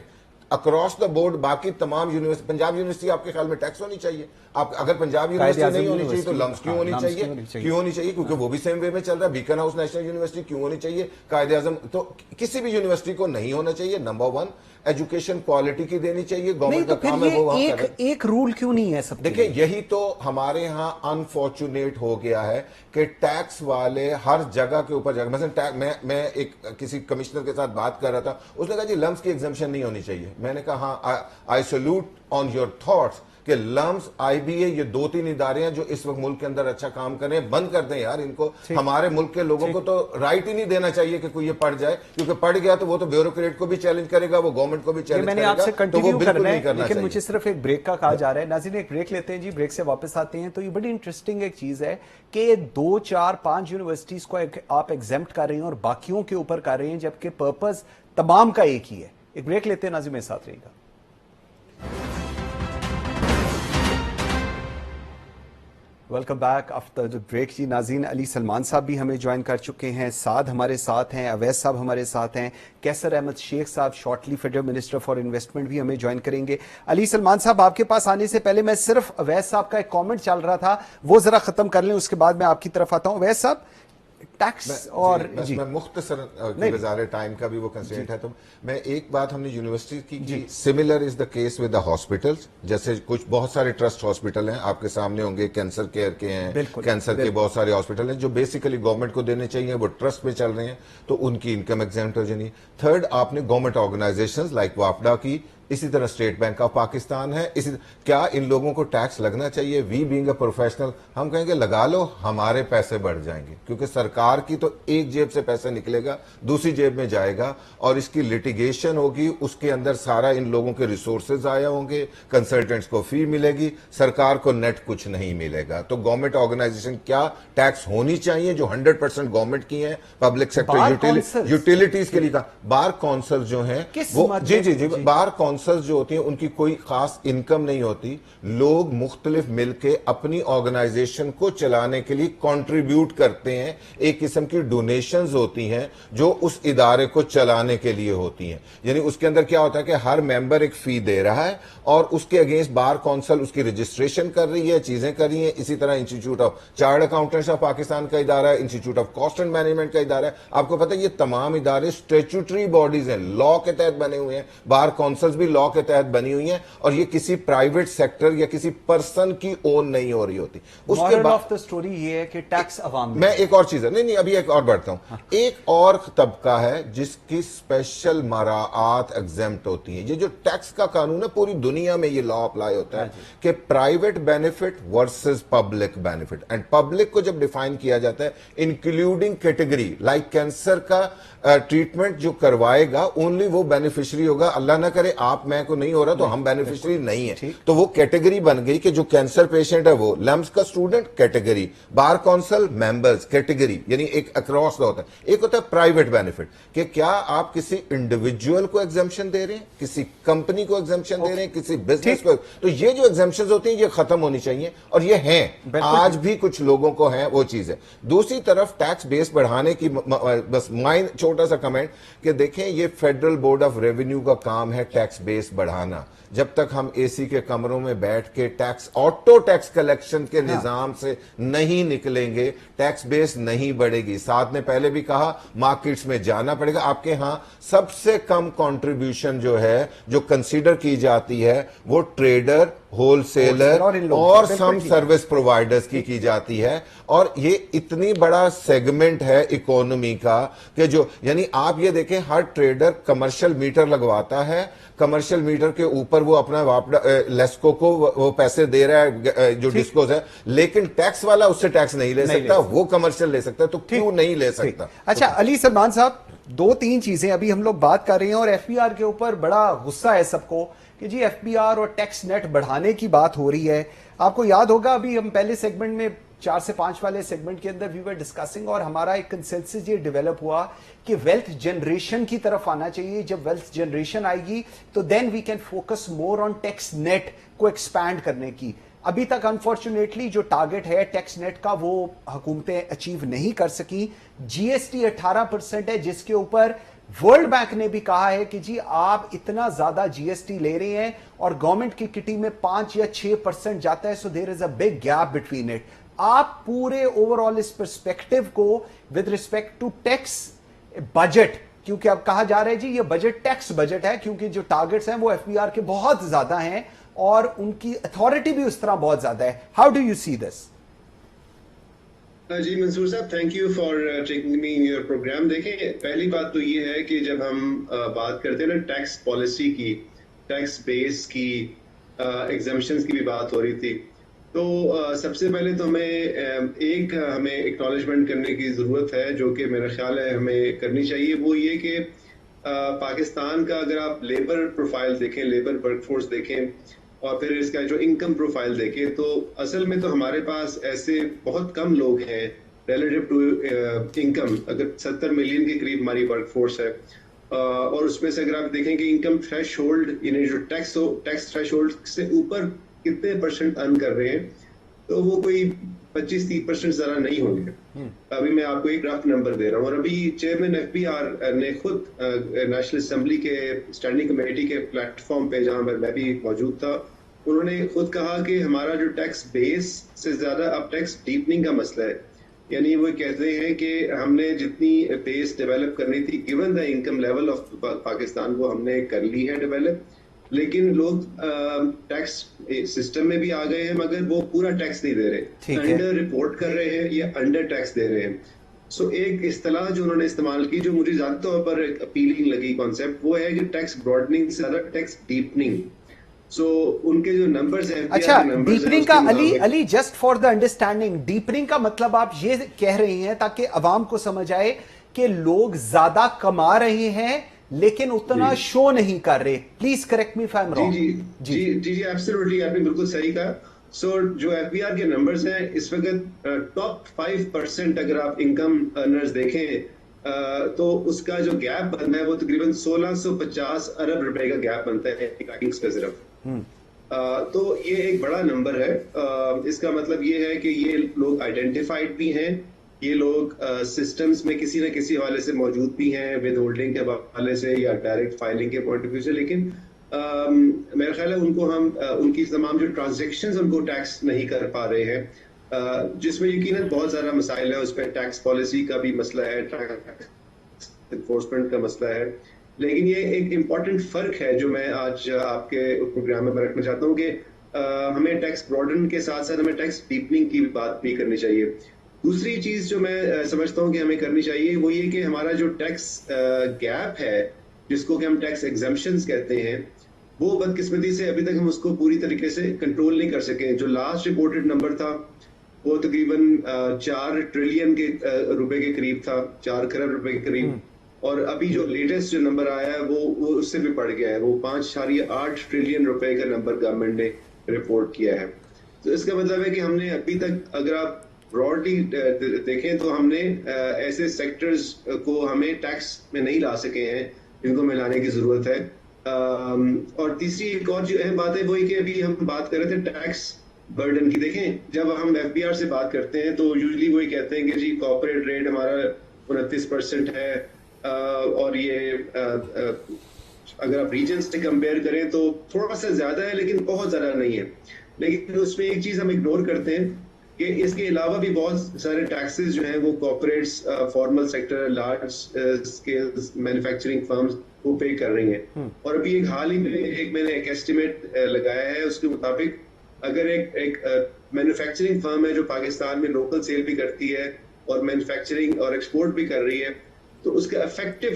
اکراس دا بورڈ. باقی تمام یونیورسٹی, پنجاب یونیورسٹی آپ کے خیال میں ٹیکس ہونی چاہیے؟ آپ اگر پنجاب یونیورسٹی نہیں ہونی چاہیے تو لمس کیوں ہونی چاہیے؟ کیوں ہونی چاہیے؟ کیونکہ وہ بھی سیم وے میں چل رہا ہے. بیکن ہاؤس نیشنل یونیورسٹی کیوں ہونی چاہیے؟ قائد اعظم. تو کسی بھی یونیورسٹی کو نہیں ہونا چاہیے. نمبر 1 ایجوکیشن کوالٹی کی دینی چاہیے. گورنمنٹ کا کام ہے وہ وہاں کرے. ایک رول کیوں نہیں ہے سب؟ دیکھیں یہی تو ہمارے ہاں انفارچونیٹ ہو گیا ہے کہ ٹیکس والے ہر جگہ کے اوپر جگہ. مثلا میں ایک کسی کمشنر کے ساتھ بات کر رہا تھا, اس نے کہا جی لمس کی ایگزمپشن نہیں ہونی چاہیے. میں نے کہا ہاں, آئی سلوٹ آن یور تھاٹس کہ لمس, آئی بی اے, یہ 2-3 ادارے ہیں جو اس وقت ملک کے اندر اچھا کام کریں. بند کر دیں یار ان کو. ہمارے ملک کے لوگوں کو تو رائٹ ہی نہیں دینا چاہیے کہ کوئی یہ پڑھ جائے, کیونکہ پڑھ گیا تو وہ تو بیوروکریٹ کو بھی چیلنج کرے گا, وہ گورنمنٹ کو بھی چیلنج کرے گا. میں نے آپ سے کنٹینیو کرنا ہے لیکن چاہیے. مجھے صرف ایک بریک کا کہا جا رہا ہے. ناظرین ایک بریک لیتے ہیں جی, بریک سے واپس آتے ہیں. تو یہ بڑی انٹرسٹنگ ایک چیز ہے کہ 2, 4, 5 یونیورسٹیز کو آپ ایگزیمپٹ کر رہے ہیں اور باقیوں کے اوپر کر رہے ہیں, جبکہ پرپز تمام کا ایک ہی ہے. ایک بریک لیتے ہیں ناظرین, میرے ساتھ رہے گا. Welcome back after the break. جی ناظرین, علی سلمان صاحب بھی ہمیں جوائن کر چکے ہیں, سعد ہمارے ساتھ ہیں, اویس صاحب ہمارے ساتھ ہیں, کیسر احمد شیخ صاحب shortly federal minister for investment بھی ہمیں جوائن کریں گے. علی سلمان صاحب آپ کے پاس آنے سے پہلے میں صرف اویس صاحب کا ایک کامنٹ چل رہا تھا, وہ ذرا ختم کر لیں, اس کے بعد میں آپ کی طرف آتا ہوں. اویس صاحب ٹیکس اور میں مختصر وزارت ٹائم کا بھی وہ کنسینٹ ہے, تو میں ایک بات ہم نے یونیورسٹی کی, similar is the case with the hospitals. جیسے کچھ بہت سارے ٹرسٹ ہاسپٹل ہیں آپ کے سامنے ہوں گے, کینسر کیئر کے ہیں, کینسر کے بہت سارے ہاسپٹل ہیں جو بیسیکلی گورنمنٹ کو دینے چاہیے, وہ ٹرسٹ میں چل رہے ہیں تو ان کی انکم ایگزیمپٹ ہو جانی. تھرڈ, آپ نے گورنمنٹ آرگنائزیشنز لائک وافڈا کی, اسی طرح اسٹیٹ بینک آف پاکستان ہے, کیا ان لوگوں کو ٹیکس لگنا چاہیے؟ وی بینگ اے پروفیشنل ہم کہیں گے لگا لو, ہمارے پیسے بڑھ جائیں گے, کیونکہ سرکار کی تو ایک جیب سے پیسہ نکلے گا دوسری جیب میں جائے گا, اور اس کی لٹیگیشن ہوگی, اس کے اندر سارا ان لوگوں کے ریسورسز ضائع ہوں گے, کنسلٹنٹس کو فی ملے گی, سرکار کو نیٹ کچھ نہیں ملے گا. تو گورنمنٹ آرگنائزیشن کیا ٹیکس ہونی چاہیے جو 100% گورنمنٹ کی ہیں, پبلک سیکٹر یوٹیلیٹیز کے لیے. بار کونسل جو ہیں وہ جی بار کونسل جو ہوتی ہیں ان کی کوئی خاص انکم نہیں ہوتی, لوگ مختلف مل کے اپنی آرگنائزیشن کو چلانے کے لیے کنٹریبیوٹ کرتے ہیں, ایک قسم کی ڈونیشنز ہوتی ہیں جو اس ادارے کو چلانے کے لیے ہوتی ہیں. یعنی اس کے اندر کیا ہوتا ہے کہ ہر ممبر ایک فی دے رہا ہے اور اس کے اگینسٹ بار کونسل اس کی رجسٹریشن کر رہی ہے, چیزیں کر رہی ہیں. اسی طرح institute of chartered accountants of Pakistan کا ادارہ ہے, institute of cost and management کا ادارہ ہے. آپ کو پتہ ہے یہ تمام ادارے اسٹیچوٹری باڈیز ہیں, لا کے تحت بنے ہوئے ہیں, بار کونسلز بھی لا کے تحت بنی ہوئی ہیں, اور یہ کسی پرائیویٹ سیکٹر یا کسی پرسن کی اون نہیں ہو رہی ہوتی. اس کے بعد اسٹوری یہ ہے کہ ٹیکس عوام میں ایک اور چیز ہے, نہیں ابھی ایک اور بڑھتا ہوں. ایک اور طبقہ ہے جس کی اسپیشل مراعات ایگزیمپٹ ہوتی ہیں. یہ جو ٹیکس کا قانون ہے پوری دنیا میں یہ لا اپلائی ہوتا ہے کہ private benefit versus public benefit, and public کو جب ڈیفائن کیا جاتا ہے انکلوڈنگ کیٹیگری لائک کینسر کا ٹریٹمنٹ جو کروائے گا اونلی وہ بینیفیشری ہوگا. اللہ نہ کرے آپ میں کو نہیں ہو رہا تو ہم بینیفیشری نہیں ہے, تو وہ کیٹیگری بن گئی کہ جو کینسر پیشنٹ ہے وہ, لمس کا student category, bar council members category, یعنی ایک اکراس دا ہوتا ہے. ایک ہوتا ہے پرائیویٹ بینیفٹ کہ کیا آپ کسی انڈیویجول کو ایگزمپشن دے رہے ہیں, کسی کمپنی کو ایگزمپشن دے رہے ہیں, کسی بزنس کو. تو یہ جو ایگزمپشنز ہوتی ہیں یہ ختم ہونی چاہیے, اور یہ ہیں آج بھی کچھ لوگوں کو ہیں وہ چیز ہے. دوسری طرف ٹیکس بیس بڑھانے کی بس چھوٹا سا کمنٹ کہ دیکھیں یہ فیڈرل بورڈ آف ریونیو کا کام ہے ٹیکس टैक्स बेस बढ़ाना, जब तक हम एसी के कमरों में बैठ के टैक्स ऑटो टैक्स कलेक्शन के निजाम से नहीं निकलेंगे, टैक्स बेस नहीं बढ़ेगी। साथ ने पहले भी कहा मार्केट्स में जाना पड़ेगा। आपके यहाँ सबसे कम कंट्रीब्यूशन जो है, जो कंसीडर की जाती है, वो ट्रेडर, होलसेलर और सम सर्विस प्रोवाइडर्स की जाती है। और ये इतनी बड़ा सेगमेंट है इकोनॉमी का कि जो, यानी आप ये देखें, हर ट्रेडर कमर्शियल मीटर लगवाता है, कमर्शियल मीटर के ऊपर वो अपना लेस्को को वो पैसे दे रहा है जो डिस्कोज है, लेकिन टैक्स वाला उससे टैक्स नहीं ले सकता, वो कमर्शियल ले सकता है, तो क्यों नहीं ले सकता? अच्छा अली सलमान साहब, 2-3 चीजें अभी हम लोग बात कर रहे हैं और एफबीआर के ऊपर बड़ा गुस्सा है सबको कि जी एफबीआर और टैक्स नेट बढ़ाने की बात हो रही है। आपको याद होगा अभी हम पहले सेगमेंट में 4 से 5 वाले सेगमेंट के अंदर वी वर डिस्कसिंग और हमारा एक कंसेंसस ये डेवलप हुआ कि वेल्थ जनरेशन की तरफ आना चाहिए। जब वेल्थ जनरेशन आएगी तो then we can focus more on tax net को एक्सपैंड करने की। अभी तक अनफॉर्चुनेटली जो टारगेट है टैक्स नेट का वो हुकूमतें अचीव नहीं कर सकी। जीएसटी 18% है, जिसके ऊपर वर्ल्ड बैंक ने भी कहा है कि जी आप इतना ज्यादा जीएसटी ले रहे हैं और गवर्नमेंट की किटी में 5 या 6% जाता है, so there is a big gap between it. आप पूरे ओवरऑल इस पर्सपेक्टिव को with respect to tax budget, क्योंकि अब कहा जा रहा है जी ये बजट टैक्स बजट है, क्योंकि जो टारगेट्स हैं वो एफबीआर के बहुत ज्यादा हैं और उनकी अथॉरिटी भी उस तरह बहुत ज्यादा है। How do you see this? जी मंसूर साहब, thank you for taking me in your programme. देखें, पहली बात तो ये है कि जब हम बात करते हैं ना टैक्स पॉलिसी की, टैक्स बेस की, एग्जम्पशंस की भी बात हो रही थी, तो सबसे पहले तो हमें एक्नॉलेजमेंट करने की ज़रूरत है, जो कि मेरा ख्याल है हमें करनी चाहिए। वो ये कि पाकिस्तान का अगर आप लेबर प्रोफाइल देखें, लेबर वर्कफोर्स देखें और फिर इसका जो इनकम प्रोफाइल देखें, तो असल में तो हमारे पास ऐसे बहुत कम लोग हैं रिलेटिव टू इनकम। अगर 70 मिलियन के करीब हमारी वर्कफोर्स है और उसमें से अगर आप देखें कि इनकम थ्रेश होल्ड, यानी जो टैक्स थ्रेश होल्ड से ऊपर कितने परसेंट अर्न कर रहे हैं, तो वो कोई 25-30% ज़रा नहीं होंगे। अभी मैं आपको एक रफ नंबर दे रहा हूँ। और अभी चेयरमैन एफबीआर ने खुद नेशनल असेंबली के स्टैंडिंग कमेटी के प्लेटफॉर्म पे, जहां मैं भी मौजूद था, उन्होंने खुद कहा कि हमारा जो टैक्स बेस से ज्यादा अब टैक्स डीपनिंग का मसला है। यानी वो कहते हैं कि हमने जितनी बेस डेवलप करनी थी given the income level of Pakistan, वो हमने कर ली है डेवलप, लेकिन लोग टैक्स सिस्टम में भी आ गए हैं मगर वो पूरा टैक्स नहीं दे रहे, अंडर रिपोर्ट कर रहे हैं या अंडर टैक्स दे रहे हैं। सो एक इस्तेलाह जो उन्होंने इस्तेमाल की, जो मुझे ज्यादा तौर पर अपीलिंग लगी कॉन्सेप्ट, वो है कि टैक्स ब्रॉडनिंग से ज्यादा टैक्स डीपनिंग। सो उनके जो नंबर्स हैं, अच्छा डीपनिंग का Ali just for the understanding, deepening का मतलब आप ये कह रहे हैं ताकि अवाम को समझ आए कि लोग ज्यादा कमा रहे हैं लेकिन उतना शो नहीं कर रहे। Please correct me if I am wrong. जी एब्सोल्युटली, आपने बिल्कुल सही कहा। सो जो एफबीआर के नंबर्स हैं इस वक्त टॉप 5% अगर आप इनकम अर्नर्स देखें तो उसका जो गैप बनता है वो तकरीबन 1650 अरब रुपए का गैप बनता है टैक्स का सिर्फ। तो ये एक बड़ा नंबर है। इसका मतलब ये है कि ये लोग आइडेंटिफाइड भी हैं, ये लोग सिस्टम्स में किसी न किसी हवाले से मौजूद भी हैं, विद होल्डिंग के हवाले से या डायरेक्ट फाइलिंग के पॉइंट ऑफ व्यू से, लेकिन मेरा ख्याल है उनको हम उनकी तमाम जो ट्रांजेक्शन्स उनको टैक्स नहीं कर पा रहे हैं, जिसमें यकीनन बहुत सारा मसाइल है। उस पर टैक्स पॉलिसी का भी मसला है, टैक्स इन्फोर्समेंट का मसला है, लेकिन ये एक इम्पॉर्टेंट फर्क है जो मैं आज आपके प्रोग्राम में रखना चाहता हूँ कि हमें टैक्स ब्रॉडन के साथ साथ हमें टैक्स डीपनिंग की बात भी करनी चाहिए। दूसरी चीज जो मैं समझता हूँ कि हमें करनी चाहिए वो ये कि हमारा जो टैक्स गैप है, जिसको कि हम टैक्स एग्जम्पशंस कहते हैं, वो बदकिस्मती से अभी तक हम उसको पूरी तरीके से कंट्रोल नहीं कर सके। जो लास्ट रिपोर्टेड नंबर था वो तकरीबन 4 ट्रिलियन के रुपए के करीब था, 4 खरब रुपए के करीब, और अभी जो लेटेस्ट जो नंबर आया है वो उससे भी बढ़ गया है, वो 5.8 ट्रिलियन रुपए का नंबर गवर्नमेंट ने रिपोर्ट किया है। तो इसका मतलब है कि हमने अभी तक, अगर आप ब्रॉडली देखें तो हमने ऐसे सेक्टर्स को हमें टैक्स में नहीं ला सके हैं जिनको में लाने की जरूरत है। और तीसरी एक और जो अहम बात है वो ये कि अभी हम बात कर रहे थे टैक्स बर्डन की। देखें, जब हम एफबीआर से बात करते हैं तो यूजुअली वही कहते हैं कि जी कॉर्पोरेट रेट हमारा 29% है और ये اگر آپ ریجن سے کمپیئر کریں تو تھوڑا سا زیادہ ہے لیکن بہت زیادہ نہیں ہے. لیکن اس میں ایک چیز ہم اگنور کرتے ہیں کہ اس کے علاوہ بھی بہت سارے ٹیکسز جو ہیں وہ corporates, formal sector, large scale manufacturing firms وہ پے کر رہی ہیں. اور ابھی ایک حال ہی میں نے ایک ایسٹیمیٹ لگایا ہے, اس کے مطابق اگر ایک مینوفیکچرنگ فرم ہے جو پاکستان میں لوکل سیل بھی کرتی ہے اور مینوفیکچرنگ اور ایکسپورٹ بھی کر رہی ہے, تو اس کا افیکٹو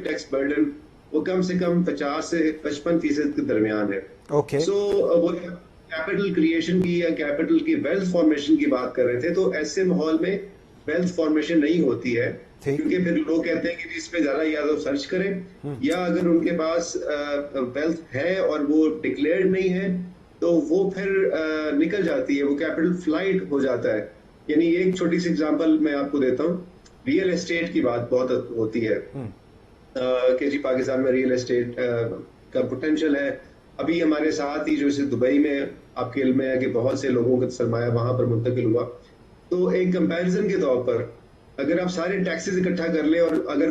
ٹیکس برڈن وہ کم سے کم 50 سے 55% کے درمیان ہے. سو وہ کیپٹل کریشن کی یا کیپٹل کی ویلتھ فارمیشن کی بات کر رہے تھے, تو ایسے ماحول میں ویلتھ فارمیشن نہیں ہوتی ہے, کیونکہ پھر لوگ کہتے ہیں کہ اس پہ زیادہ یا تو سرچ کریں, یا اگر ان کے پاس ویلتھ ہے اور وہ ڈکلیئرڈ نہیں ہے تو وہ پھر نکل جاتی ہے, وہ کیپٹل فلائٹ ہو جاتا ہے. یعنی ایک چھوٹی سی اگزامپل میں آپ کو دیتا ہوں, ریئل اسٹیٹ کی بات بہت ہوتی ہے کہ جی پاکستان میں ریئل اسٹیٹ کا پوٹینشیل ہے. ابھی ہمارے ساتھ ہی جو اسے دبئی میں آپ کے علم میں ہے کہ بہت سے لوگوں کا سرمایہ وہاں پر منتقل ہوا, تو ایک کمپیریزن کے طور پر اگر آپ سارے ٹیکسز اکٹھا کر لیں اور اگر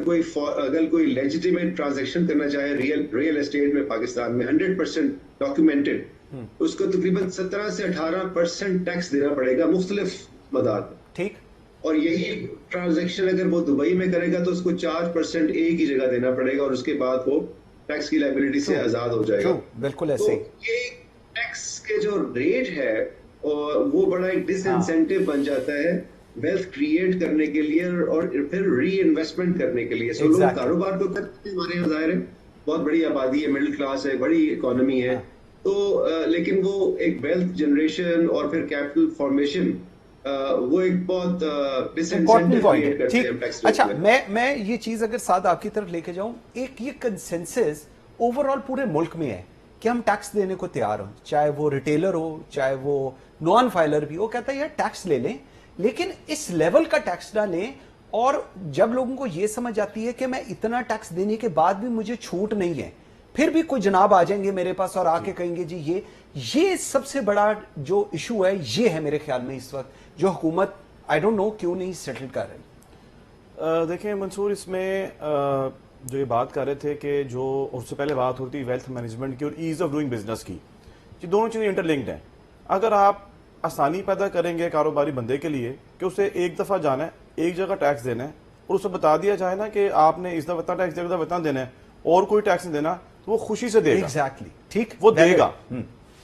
کوئی لیجیٹیمیٹ ٹرانزیکشن کرنا چاہے ریئل اسٹیٹ میں پاکستان میں 100% ڈاکیومنٹڈ, اس کو تقریباً 17 سے 18% ٹیکس دینا پڑے گا مختلف مدار پر. ٹھیک. اور یہی ٹرانزیکشن اگر وہ دبئی میں کرے گا تو اس کو 4% ایک ہی جگہ دینا پڑے گا, اور اس کے بعد وہ ٹیکس کی لائبلٹی سے آزاد ہو جائے گا. بالکل ایسے ہی. یہ ٹیکس کے جو ریٹ ہے وہ بڑا ایک ڈس انسینٹیو بن جاتا ہے ویلتھ کریٹ کرنے کے لیے اور پھر ری انویسٹمنٹ کرنے کے لیے. سو لوگ کاروبار کو کرتے ہیں, ہمارے یہاں ظاہر ہے بہت بڑی آبادی ہے, مڈل کلاس ہے, بڑی اکانومی ہے, تو لیکن وہ ایک ویلتھ جنریشن اور پھر کیپٹل فارمیشن وہ ایک بہت ڈس انسینٹیو کریٹ کرتے ہیں ٹیکس. اچھا, میں یہ چیز اگر ساتھ آپ کی طرف لے کے جاؤں, ایک یہ کنسنسس اوور آل پورے ملک میں ہے کہ ہم ٹیکس دینے کو تیار ہوں, چاہے وہ ریٹیلر ہو چاہے وہ نان فائلر بھی ہو, کہتا ہے یار ٹیکس لے لیں لیکن اس لیول کا ٹیکس نہ لیں. اور جب لوگوں کو یہ سمجھ آتی ہے کہ میں اتنا ٹیکس دینے کے بعد بھی مجھے چھوٹ نہیں ہے, پھر بھی کوئی جناب آ جائیں گے میرے پاس اور آ کے کہیں گے جی یہ سب سے بڑا جو ایشو ہے یہ ہے میرے خیال میں اس وقت, جو حکومت آئی ڈونٹ نو کیوں نہیں سیٹل کر رہی. دیکھیں منصور, اس میں جو یہ بات کر رہے تھے کہ جو اس سے پہلے بات ہوتی ویلتھ مینجمنٹ کی اور ایز آف ڈوئنگ بزنس کی, یہ دونوں چیزیں انٹر لنکڈ ہیں. اگر آپ آسانی پیدا کریں گے کاروباری بندے کے لیے کہ اسے ایک دفعہ جانا ہے, ایک جگہ ٹیکس دینا ہے, اور اسے بتا دیا جائے نا کہ آپ نے اس دفعہ اتنا ٹیکس دے گا اتنا دینا ہے اور کوئی ٹیکس نہیں دینا, تو وہ خوشی سے دے گا. ایگزیکٹلی ٹھیک, وہ دے گا.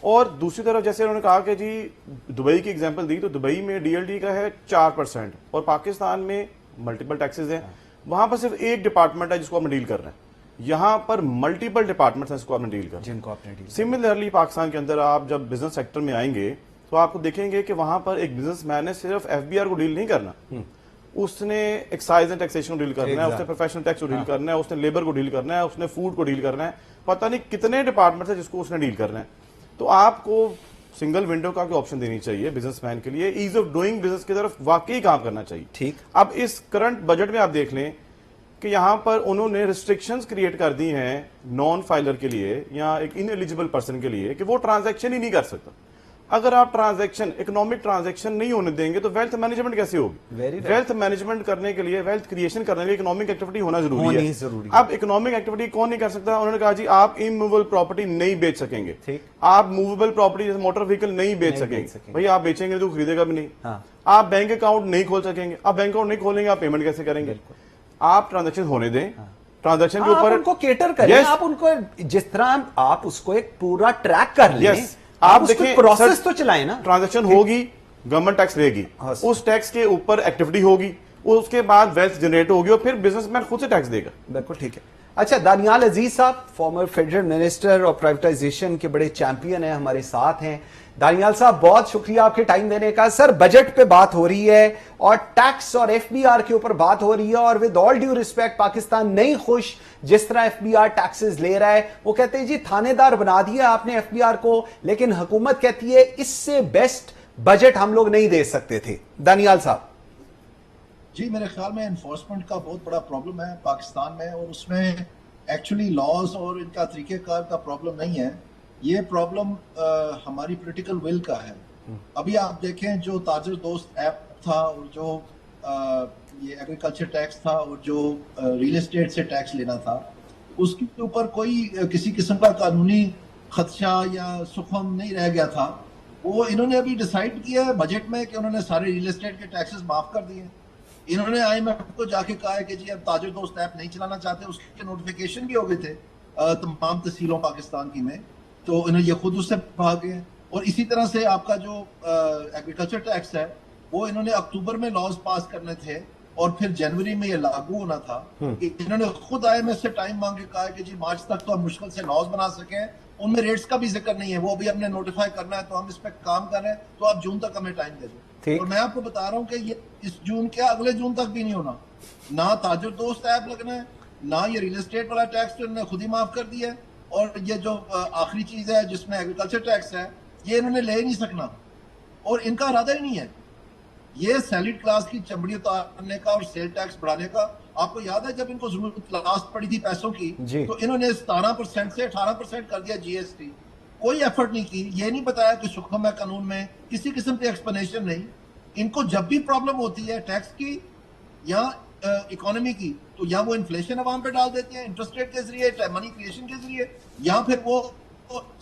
اور دوسری طرف جیسے انہوں نے کہا کہ جی دبئی کی ایگزامپل دی, تو دبئی میں ڈی ایل ڈی کا ہے 4% اور پاکستان میں ملٹیپل ٹیکسز ہیں. وہاں پر صرف ایک ڈپارٹمنٹ ہے جس کو آپ نے ڈیل کر رہے ہیں, یہاں پر ملٹیپل ڈپارٹمنٹس ہیں جس کو آپ نے ڈیل کر رہے ہیں. سملرلی پاکستان کے اندر آپ جب بزنس سیکٹر میں آئیں گے تو آپ کو دیکھیں گے کہ وہاں پر ایک بزنس مین نے صرف ایف بی آر کو ڈیل نہیں کرنا, اس نے ایکسائز اینڈ ٹیکسیشن کو ڈیل کرنا ہے, اس نے پروفیشنل ٹیکس کو ڈیل کرنا ہے, اس نے لیبر کو ڈیل کرنا ہے, اس نے فوڈ کو ڈیل کرنا ہے, پتہ نہیں کتنے ڈپارٹمنٹس ہیں جس کو اس نے ڈیل کرنا ہے. تو آپ کو سنگل ونڈو کا کوئی آپشن دینی چاہیے بزنس مین کے لیے, ایز آف ڈوئنگ بزنس کی طرف واقعی کام کرنا چاہیے. ٹھیک. اب اس کرنٹ بجٹ میں آپ دیکھ لیں کہ یہاں پر انہوں نے ریسٹرکشنز کریٹ کر دی ہیں نان فائلر کے لیے یا ایک ان ایلیجیبل پرسن کے لیے کہ وہ ٹرانزیکشن ہی نہیں کر سکتا. اگر آپ ٹرانزیکشن اکنامک ٹرانزیکشن نہیں ہونے دیں گے تو ویلتھ مینجمنٹ کیسے ہوگی؟ ویلتھ مینجمنٹ کرنے کے لیے, ویلتھ کریشن کرنے کے لیے اکنامک ایکٹیویٹی ہونا ضروری ہے. اب اکنامک ایکٹیویٹی کون نہیں کر سکتا؟ انہوں نے کہا جی آپ اموویبل پراپرٹی نہیں بیچ سکیں گے, آپ موویبل پراپرٹی جیسے موٹر وہیکل نہیں بیچ سکیں گے. بھائی آپ بیچیں گے تو خریدے گا بھی نہیں. آپ بینک اکاؤنٹ نہیں کھول سکیں گے, آپ بینک اکاؤنٹ نہیں کھولیں گے آپ پیمنٹ کیسے کریں گے؟ آپ ٹرانزیکشن ہونے دیں, ٹرانزیکشن کے اوپر ان کو کیٹر کریں, آپ ان کو جس طرح آپ اس کو ایک پورا ٹریک کر لیں, آپ دیکھیں پروسیس تو چلائیں نا. ٹرانزیکشن ہوگی, گورنمنٹ ٹیکس لے گی, اس ٹیکس کے اوپر ایکٹیویٹی ہوگی, اس کے بعد ویلتھ جنریٹ ہوگی اور پھر بزنس مین خود سے ٹیکس دے گا. بالکل ٹھیک ہے. اچھا, دانیال عزیز صاحب فارمر فیڈرل منسٹر اور پرائیویٹائزیشن کے بڑے چیمپئن ہیں, ہمارے ساتھ ہیں. دانیال صاحب بہت شکریہ آپ کے ٹائم دینے کا. سر بجٹ پہ بات ہو رہی ہے اور ٹیکس اور ایف بی آر کے اوپر بات ہو رہی ہے, اور with all due respect Pakistan نہیں خوش جس طرح ایف بی آر ٹیکسز لے رہا ہے. وہ کہتے ہیں جی تھانے دار بنا دیا آپ نے ایف بی آر کو, لیکن حکومت کہتی ہے اس سے بیسٹ بجٹ ہم لوگ نہیں دے سکتے تھے. دانیال صاحب. جی میرے خیال میں انفورسمنٹ کا بہت بڑا پرابلم ہے پاکستان میں, اور اس میں ایکچولی لاز اور ان کا طریقہ کار کا پرابلم نہیں ہے, یہ پرابلم ہماری پولیٹیکل ول کا ہے. ابھی آپ دیکھیں جو تاجر دوست ایپ تھا اور جو یہ ایگریکلچر ٹیکس تھا اور جو ریل اسٹیٹ سے ٹیکس لینا تھا, اس کے اوپر کوئی کسی قسم کا قانونی خدشہ یا سخم نہیں رہ گیا تھا. وہ انہوں نے ابھی ڈیسائیڈ کیا ہے بجٹ میں کہ انہوں نے سارے ریل اسٹیٹ کے ٹیکسز معاف کر دیے. انہوں نے آئی ایم ایف کو جا کے کہا ہے کہ جی اب تاجر دوست ایپ نہیں چلانا چاہتے. اس کے نوٹیفیکیشن بھی ہو گئے تھے تمام تحصیلوں پاکستان کی میں, تو انہوں یہ خود اس سے بھاگ گئے. اور اسی طرح سے آپ کا جو ایگریکلچر ٹیکس ہے وہ انہوں نے اکتوبر میں لاز پاس کرنے تھے اور پھر جنوری میں یہ لاگو ہونا تھا. انہوں نے خود آئی ایم ایف سے ٹائم مانگ کے کہا کہ جی مارچ تک تو ہم مشکل سے لاز بنا سکیں, ان میں ریٹس کا بھی ذکر نہیں ہے, وہ بھی ہم نے نوٹیفائی کرنا ہے, تو ہم اس پہ کام کر رہے ہیں, تو آپ جون تک ہمیں ٹائم دے دیں. اور میں آپ کو بتا رہا ہوں کہ یہ اس جون کیا اگلے جون تک بھی نہیں ہونا. نہ تاجر دوست ایپ لگنا ہے, نہ یہ ریل اسٹیٹ والا ٹیکس جو انہوں نے خود ہی معاف کر دیا ہے, اور یہ جو آخری چیز ہے جس میں ایگریکلچر ٹیکس ہے یہ انہوں نے لے نہیں سکنا, اور ان کا ارادہ ہی نہیں ہے یہ سیلڈ کلاس کی چمڑی اتارنے کا اور سیل ٹیکس بڑھانے کا. آپ کو یاد ہے جب ان کو ضرورت لاسٹ پڑی تھی پیسوں کی تو انہوں نے 17% سے 18% کر دیا جی ایس ٹی. کوئی ایفرٹ نہیں کی, یہ نہیں بتایا کہ شکم ہے قانون میں, کسی قسم کی ایکسپلینیشن نہیں. ان کو جب بھی پرابلم ہوتی ہے ٹیکس کی یا اکانومی کی, تو یا وہ انفلیشن عوام پہ ڈال دیتے ہیں انٹرسٹ ریٹ کے ذریعے, منی کریشن کے ذریعے, یا پھر وہ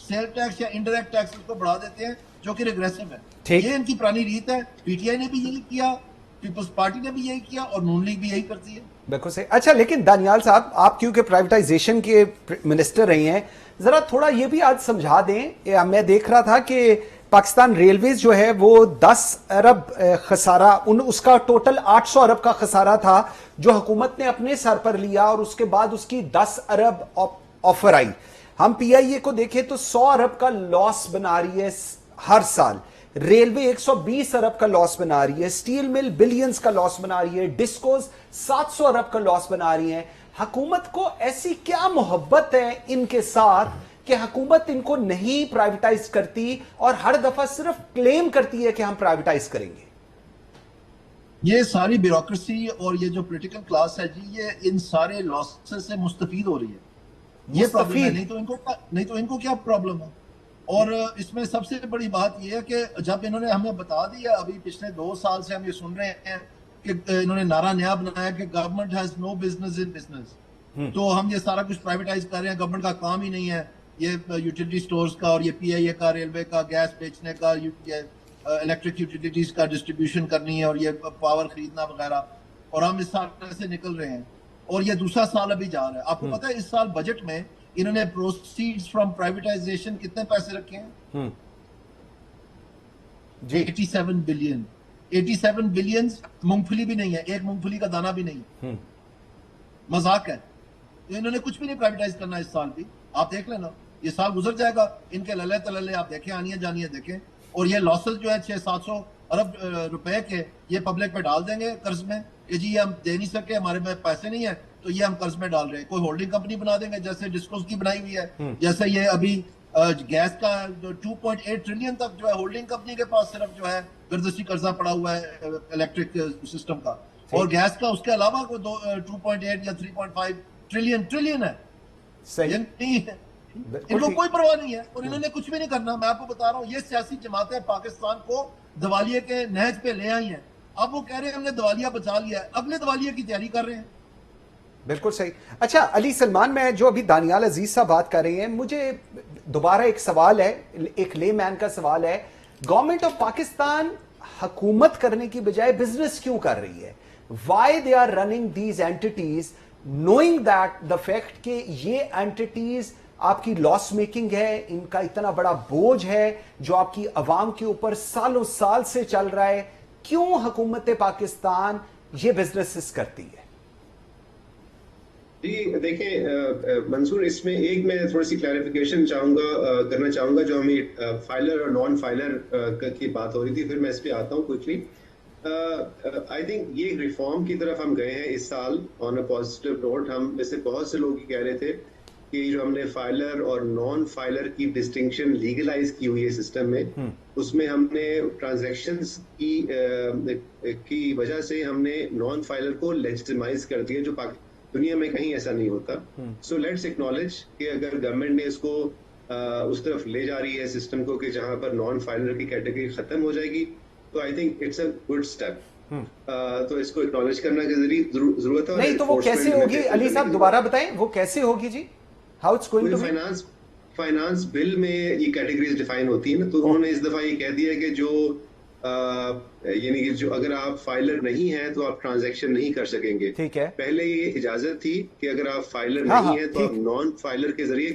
سیل ٹیکس یا انڈائریکٹ ٹیکس کو بڑھا دیتے ہیں جو کہ ریگریسو ہے. یہ ان کی پرانی ریت ہے. پی ٹی آئی نے بھی یہی کیا, پیپلز پارٹی نے بھی یہی کیا, اور نون لیگ بھی یہی کرتی ہے. بالکل صحیح. اچھا لیکن دانیال صاحب, آپ کیونکہ پرائیویٹائزیشن کے منسٹر رہی ہیں, ذرا تھوڑا یہ بھی آج سمجھا دیں. میں دیکھ رہا تھا کہ پاکستان ریلویز جو ہے وہ 10 ارب خسارہ, اس کا ٹوٹل 800 ارب کا خسارہ تھا جو حکومت نے اپنے سر پر لیا, اور اس کے بعد اس کی 10 ارب آفر آئی. ہم پی آئی اے کو دیکھیں تو 100 ارب کا لاس بنا رہی ہے ہر سال, ریلوے 120 ارب کا لاس بنا رہی ہے, سٹیل مل بلینز کا لاس بنا رہی ہے, ڈسکوز 700 ارب کا لاس بنا رہی ہیں. حکومت کو ایسی کیا محبت ہے ان کے ساتھ کہ حکومت ان کو نہیں پرائیویٹائز کرتی اور ہر دفعہ صرف کلیم کرتی ہے کہ ہم پرائیویٹائز کریں گے؟ یہ ساری بیوروکریسی اور یہ جو پولیٹیکل کلاس ہے جی, یہ ان سارے لاسز سے مستفید ہو رہی ہے. یہ پرابلم ہے, نہیں تو ان کو کیا پرابلم ہے. اور اس میں سب سے بڑی بات یہ ہے کہ جب انہوں نے ہمیں بتا دیا, ابھی پچھلے 2 سال سے ہم یہ سن رہے ہیں کہ انہوں نے نعرہ نیا بنایا کہ government has no business in business, تو ہم یہ سارا کچھ پرائیویٹائز کر رہے ہیں, گورنمنٹ کا کام ہی نہیں ہے یہ یوٹیلیٹی سٹورز کا, اور یہ پی آئی اے کا, ریلوے کا, گیس بیچنے کا, الیکٹرک یوٹیلیٹیز کا ڈسٹریبیوشن کرنی ہے, اور یہ پاور خریدنا وغیرہ, اور ہم اس سال سے نکل رہے ہیں. اور یہ دوسرا سال ابھی جا رہا ہے. آپ کو پتا ہے اس سال بجٹ میں انہوں نے پروسیڈز فرام پرائیویٹائزیشن کتنے پیسے رکھے ہیں؟ 87 بلین. 87 بلین مونگ پھلی بھی نہیں ہے, ایک مونگ پھلی کا دانہ بھی نہیں. مذاق ہے. انہوں نے کچھ بھی نہیں پرائیویٹائز کرنا اس سال بھی. آپ دیکھ لینا, یہ سال گزر جائے گا, ان کے للے تللے آپ دیکھیں, آنیاں جانیاں دیکھیں. اور یہ لاسز جو ہے 600-700 ارب روپے کے, یہ پبلک پہ ڈال دیں گے قرض میں کہ جی یہ ہم دے نہیں سکے, ہمارے میں پیسے نہیں ہیں, تو یہ ہم قرض میں ڈال رہے ہیں. کوئی ہولڈنگ کمپنی بنا دیں گے جیسے ڈسکوز کی بنائی ہوئی ہے, جیسے یہ ابھی گیس کا 2.8 ٹریلین تک جو ہے ہولڈنگ کمپنی کے پاس صرف جو ہے گردشی قرضہ پڑا ہوا ہے الیکٹرک سسٹم کا, اور گیس کا اس کے علاوہ کوئی 2.8 یا 3.5 ٹریلین ہے. صحیح, ان کو کوئی پرواہ نہیں ہے, اور انہوں نے کچھ بھی نہیں کرنا. میں آپ کو بتا رہا ہوں, یہ سیاسی جماعتیں پاکستان کو دیوالیے کے نہج پہ لے آئی ہیں. اب وہ کہہ رہے ہیں ہم نے دیوالیہ بچا لیا ہے, اگلے دیوالیے کی تیاری کر رہے ہیں. بالکل صحیح. اچھا علی سلمان, میں جو ابھی دانیال عزیز صاحب بات کر رہے ہیں, مجھے دوبارہ ایک سوال ہے, ایک لے مین کا سوال ہے. گورنمنٹ آف پاکستان حکومت کرنے کی بجائے بزنس کیوں کر رہی ہے؟ Why they are running these entities knowing that the fact کہ یہ اینٹیز آپ کی لاس میکنگ ہے, ان کا اتنا بڑا بوجھ ہے جو آپ کی عوام کے اوپر سالوں سال سے چل رہا ہے. کیوں حکومت پاکستان یہ بزنسز کرتی ہے؟ جی دیکھیں منصور, اس میں ایک میں تھوڑی سی کلیریفیکیشن کرنا چاہوں گا. جو ہمیں فائلر اور نان فائلر کی بات ہو رہی تھی, پھر میں اس پہ آتا ہوں کوئکلی. آئی تھنک یہ ریفارم کی طرف ہم گئے ہیں اس سال آن اے پازیٹیو نوٹ. ہم میں سے بہت سے لوگ یہ کہہ رہے تھے کہ جو ہم نے فائلر اور نان فائلر کی ڈسٹنکشن لیگلائز کی ہوئی ہے سسٹم میں, اس میں ہم نے ٹرانزیکشنز کی وجہ سے ہم نے نان فائلر کو لیجٹیمائز کر دیا, جو دنیا میں کہیں ایسا نہیں ہوتا. سو لیٹس ایکنالج کہ اگر گورنمنٹ نے اس کو اس طرف لے جا رہی ہے سسٹم کو کہ جہاں پر نان فائلر کی کیٹیگری ختم ہو جائے گی, تو I think it's a good step. तो इसको एक्नॉलेज करना की जरूरत है। नहीं तो वो कैसे होगी अली साहब, दोबारा बताएं वो कैसे होगी जी, how it's going to be? Finance bill में ये कैटेगरीज डिफाइन होती है ना, तो उन्होंने इस दफा ये कह दिया कि जो यानी कि जो अगर आप फाइलर नहीं है तो आप ट्रांजैक्शन नहीं कर सकेंगे। ठीक है, पहले ये इजाजत थी कि अगर आप फाइलर हाँ, नहीं है तो ठीक। आप नॉन फाइलर के जरिए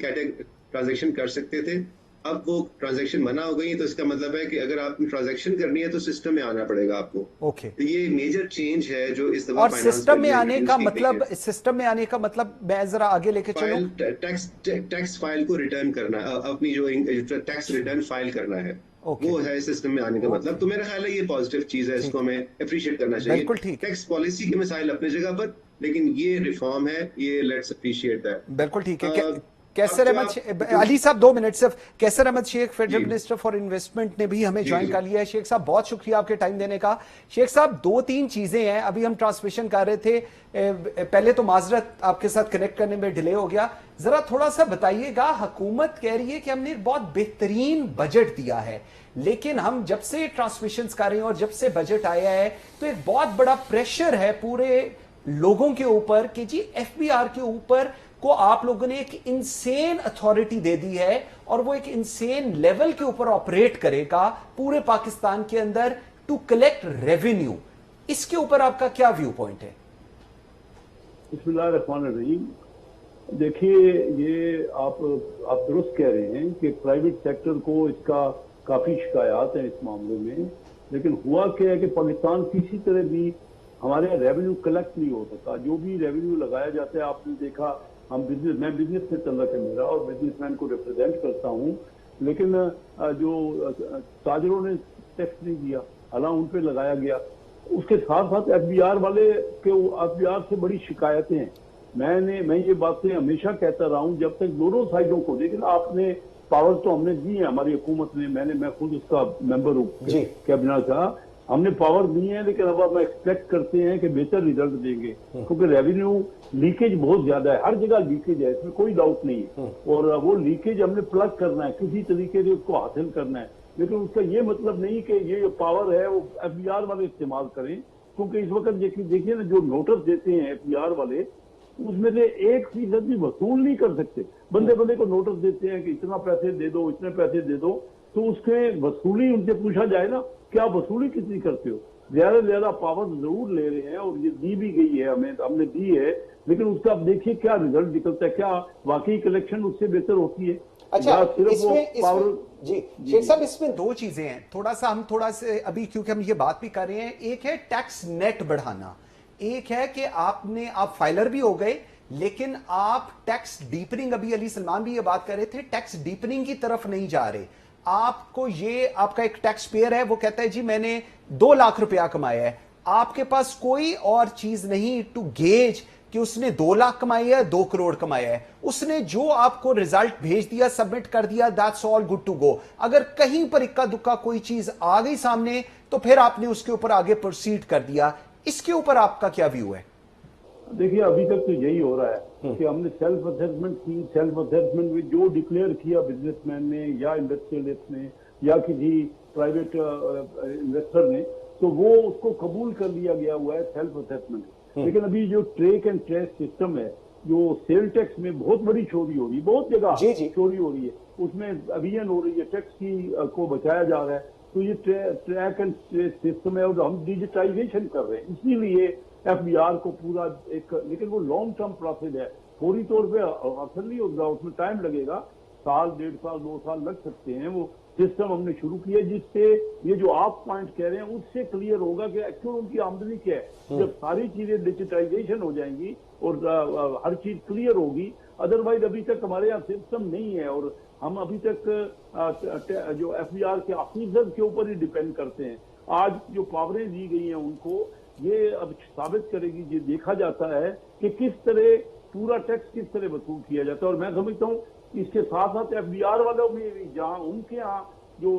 ट्रांजैक्शन कर सकते थे। अब वो ट्रांजैक्शन मना हो गई, तो इसका मतलब है कि अगर आपने ट्रांजैक्शन करनी है तो सिस्टम में आना पड़ेगा आपको। ओके, तो ये मेजर चेंज है जो इस दफा और फाइनेंस सिस्टम में बिल आने इंट्रोड्यूस का की गई मतलब, है। सिस्टम में आने का मतलब मैं जरा आगे लेके चलूं। टैक्स फाइल को रिटर्न करना, अपनी जो टैक्स रिटर्न फाइल करना है, Okay. वो है सिस्टम में आने का मतलब। तो मेरा ख्याल है ये पॉजिटिव चीज है, इसको हमें अप्रिशिएट करना चाहिए। बिल्कुल ठीक। टैक्स पॉलिसी के मिसाइल अपनी जगह पर, लेकिन ये रिफॉर्म है, ये लेट्स अप्रिशिएट दैट। बिल्कुल ठीक है। कैसर अहमद अली साहब 2 मिनट सिर्फ। Kaiser Ahmed Sheikh, federal minister for investment ने भी हमें ज्वाइन कर लिया है। शेख साहब बहुत शुक्रिया आपके टाइम देने का। शेख साहब 2-3 चीजें हैं, अभी हम ट्रांसमिशन कर रहे थे, पहले तो माजरत आपके साथ कनेक्ट करने में डिले हो गया, जरा थोड़ा सा बताइएगा। हुकूमत कह रही है कि हमने एक बहुत बेहतरीन बजट दिया है, लेकिन हम जब से ट्रांसमिशन कर रहे हैं और जब से बजट आया है तो एक बहुत बड़ा प्रेशर है पूरे लोगों के ऊपर कि जी एफबीआर के ऊपर को आप लोगों ने एक इंसेन अथॉरिटी दे दी है और वो एक इंसेन लेवल के ऊपर ऑपरेट करेगा पूरे पाकिस्तान के अंदर टू कलेक्ट रेवेन्यू। इसके ऊपर आपका क्या व्यू पॉइंट है? बिस्मिल्लाहिर्रहमानिर्रहीम। देखिए, ये आप दुरुस्त कह रहे हैं कि प्राइवेट सेक्टर को इसका काफी शिकायत है इस मामले में, लेकिन हुआ क्या है कि पाकिस्तान किसी तरह भी हमारे यहाँ रेवेन्यू कलेक्ट नहीं हो सकता। जो भी रेवेन्यू लगाया जाता है, आपने देखा, मैं बिजनेस में तल्लक है मेरा और बिजनेसमैन को रिप्रेजेंट करता हूँ, लेकिन जो ताजरों ने टैक्स नहीं दिया, हालांकि उन पे लगाया गया। उसके साथ साथ एफबीआर वाले के एफबीआर से बड़ी शिकायतें हैं। मैं ये बातें हमेशा कहता रहा हूँ जब तक दोनों साइडों को, लेकिन आपने पावर तो हमने दी है, हमारी हुकूमत ने, मैं खुद उसका मेंबर हूँ कैबिनेट का, हमने पावर दी है, लेकिन अब हम एक्सपेक्ट करते हैं कि बेहतर रिजल्ट देंगे, क्योंकि रेवेन्यू लीकेज बहुत ज्यादा है, हर जगह लीकेज है, इसमें कोई डाउट नहीं है, और वो लीकेज हमने प्लग करना है, किसी तरीके से उसको हासिल करना है। लेकिन उसका ये मतलब नहीं कि ये जो पावर है वो एफबीआर वाले इस्तेमाल करें, क्योंकि इस वक्त देखिए ना, जो नोटिस देते हैं एफबीआर वाले, उसमें से 1% भी वसूल नहीं कर सकते। बंदे को नोटिस देते हैं कि इतना पैसे दे दो, इतने पैसे दे दो, तो उसके वसूली उनसे पूछा जाए ना, क्या वसूली कितनी करते हो? ज्यादा से ज्यादा पावर जरूर ले रहे हैं और ये दी भी गई है, हमने दी है, लेकिन उसका आप देखिए क्या रिजल्ट निकलता है, क्या वाकई कलेक्शन उससे बेहतर होती है? अच्छा, सिर्फ इसमें पावर जी शेख साहब, इसमें 2 चीजें हैं, हम थोड़ा से अभी, क्योंकि हम ये बात भी कर रहे हैं, एक है टैक्स नेट बढ़ाना, एक है कि आप फाइलर भी हो गए, लेकिन आप टैक्स डीपनिंग, अभी अली सलमान भी ये बात कर रहे थे, टैक्स डीपनिंग की तरफ नहीं जा रहे। आपको ये, आपका एक टैक्स पेयर है, वो कहता है जी मैंने 2 लाख रुपया कमाया है, आपके पास कोई और चीज नहीं टू गेज कि उसने 2 लाख कमाई है, 2 करोड़ कमाया है, उसने जो आपको रिजल्ट भेज दिया, सबमिट कर दिया, that's all good to go. अगर कहीं पर इक्का दुक्का कोई चीज आ गई सामने तो फिर आपने उसके ऊपर आगे प्रोसीड कर दिया। इसके ऊपर आपका क्या व्यू है? देखिए, अभी तक तो यही हो रहा है कि हमने सेल्फ असेसमेंट की, सेल्फ असेसमेंट में जो डिक्लेयर किया बिजनेसमैन ने या इंडस्ट्रियलिस्ट ने या किसी प्राइवेट इन्वेस्टर ने, तो वो उसको कबूल कर लिया गया हुआ है सेल्फ असेसमेंट। लेकिन अभी जो ट्रैक एंड ट्रेस सिस्टम है, जो सेल टैक्स में बहुत बड़ी चोरी हो रही है, बहुत जगह चोरी हो रही है, उसमें अभियान हो रही है, टैक्स की को बचाया जा रहा है, तो ये ट्रैक एंड ट्रेस सिस्टम है और हम डिजिटाइजेशन कर रहे हैं, इसीलिए एफबीआर को पूरा एक, लेकिन वो लॉन्ग टर्म प्रोसेस है, फौरी तौर पे असर नहीं होगा, उसमें टाइम लगेगा, 1 साल, 1.5 साल, 2 साल लग सकते हैं। वो सिस्टम हमने शुरू किया जिससे ये जो आप पॉइंट कह रहे हैं उससे क्लियर होगा कि एक्चुअल उनकी आमदनी क्या है। जब सारी चीजें डिजिटाइजेशन हो जाएंगी और हर चीज क्लियर होगी, अदरवाइज अभी तक हमारे यहाँ सिस्टम नहीं है और हम अभी तक जो एफबीआर के ऑफिसर के ऊपर ही डिपेंड करते हैं। आज जो पावरें दी गई हैं उनको, ये अब साबित करेगी, ये देखा जाता है कि किस तरह पूरा टैक्स किस तरह वसूल किया जाता है। और मैं समझता हूँ इसके साथ साथ एफबीआर वालों में जहाँ उनके यहाँ जो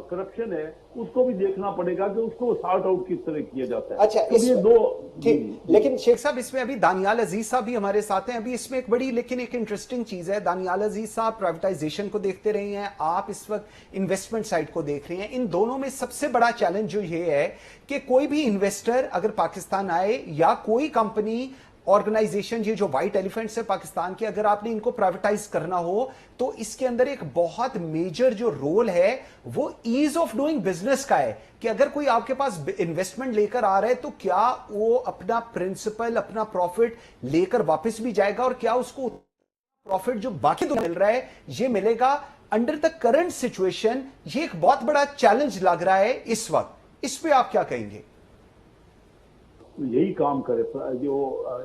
करप्शन है उसको भी देखना पड़ेगा कि उसको सॉर्ट आउट किस तरह किया जाता है। अच्छा, तो ये दो ठीक, लेकिन शेख साहब इसमें अभी दानियाल अजीज साहब भी हमारे साथ हैं। अभी इसमें एक बड़ी लेकिन एक इंटरेस्टिंग चीज है, दानियाल अजीज साहब प्राइवेटाइजेशन को देखते रहे हैं, आप इस वक्त इन्वेस्टमेंट साइड को देख रहे हैं। इन दोनों में सबसे बड़ा चैलेंज जो ये है कि कोई भी इन्वेस्टर अगर पाकिस्तान आए या कोई कंपनी ऑर्गेनाइजेशन, ये जो व्हाइट एलिफेंट्स है पाकिस्तान के, अगर आपने इनको प्राइवेटाइज करना हो तो इसके अंदर एक बहुत मेजर जो रोल है वो ईज ऑफ डूइंग बिजनेस का है कि अगर कोई आपके पास इन्वेस्टमेंट लेकर आ रहा है तो क्या वो अपना प्रिंसिपल, अपना प्रॉफिट लेकर वापस भी जाएगा और क्या उसको प्रॉफिट जो बाकी तो मिल रहा है ये मिलेगा। अंडर द करंट सिचुएशन ये एक बहुत बड़ा चैलेंज लग रहा है इस वक्त, इस पे आप क्या कहेंगे? यही काम करे जो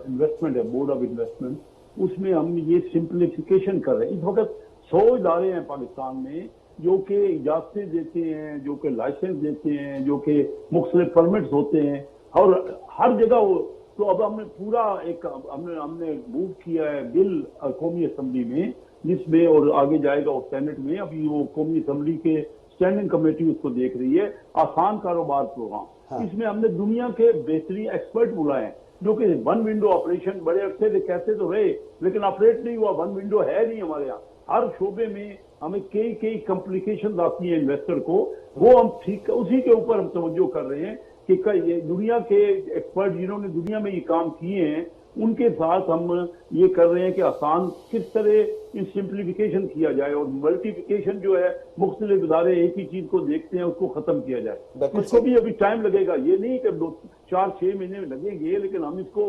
इन्वेस्टमेंट है, बोर्ड ऑफ इन्वेस्टमेंट, उसमें हम ये सिंप्लीफिकेशन कर रहे हैं। इस वक्त 100 इदारे हैं पाकिस्तान में जो कि इजाजतें देते हैं, जो कि लाइसेंस देते हैं, जो कि मुख्तलिफ परमिट्स होते हैं और हर जगह वो। तो अब हमने पूरा एक हमने मूव किया है बिल कौमी असम्बली में, जिसमें और आगे जाएगा वो सेनेट में। अभी वो कौमी असम्बली के स्टैंडिंग कमेटी उसको देख रही है, आसान कारोबार प्रोग्राम। इसमें हमने दुनिया के बेहतरीन एक्सपर्ट बुलाए हैं जो कि वन विंडो ऑपरेशन बड़े अरसे से कहते तो रहे लेकिन ऑपरेट नहीं हुआ। वन विंडो है नहीं हमारे यहाँ, हर शोबे में हमें कई कॉम्प्लिकेशन आती है इन्वेस्टर को, वो हम ठीक उसी के ऊपर हम तवज्जो कर रहे हैं कि ये दुनिया के एक्सपर्ट जिन्होंने दुनिया में ये काम किए हैं उनके साथ हम ये कर रहे हैं कि आसान किस तरह इन सिंप्लीफिकेशन किया जाए और मल्टीप्लिकेशन जो है मुख्तलिफ इदारे एक ही चीज को देखते हैं उसको खत्म किया जाए। इसको भी अभी टाइम लगेगा, ये नहीं कि 4-6 महीने में लगेंगे, लेकिन हम इसको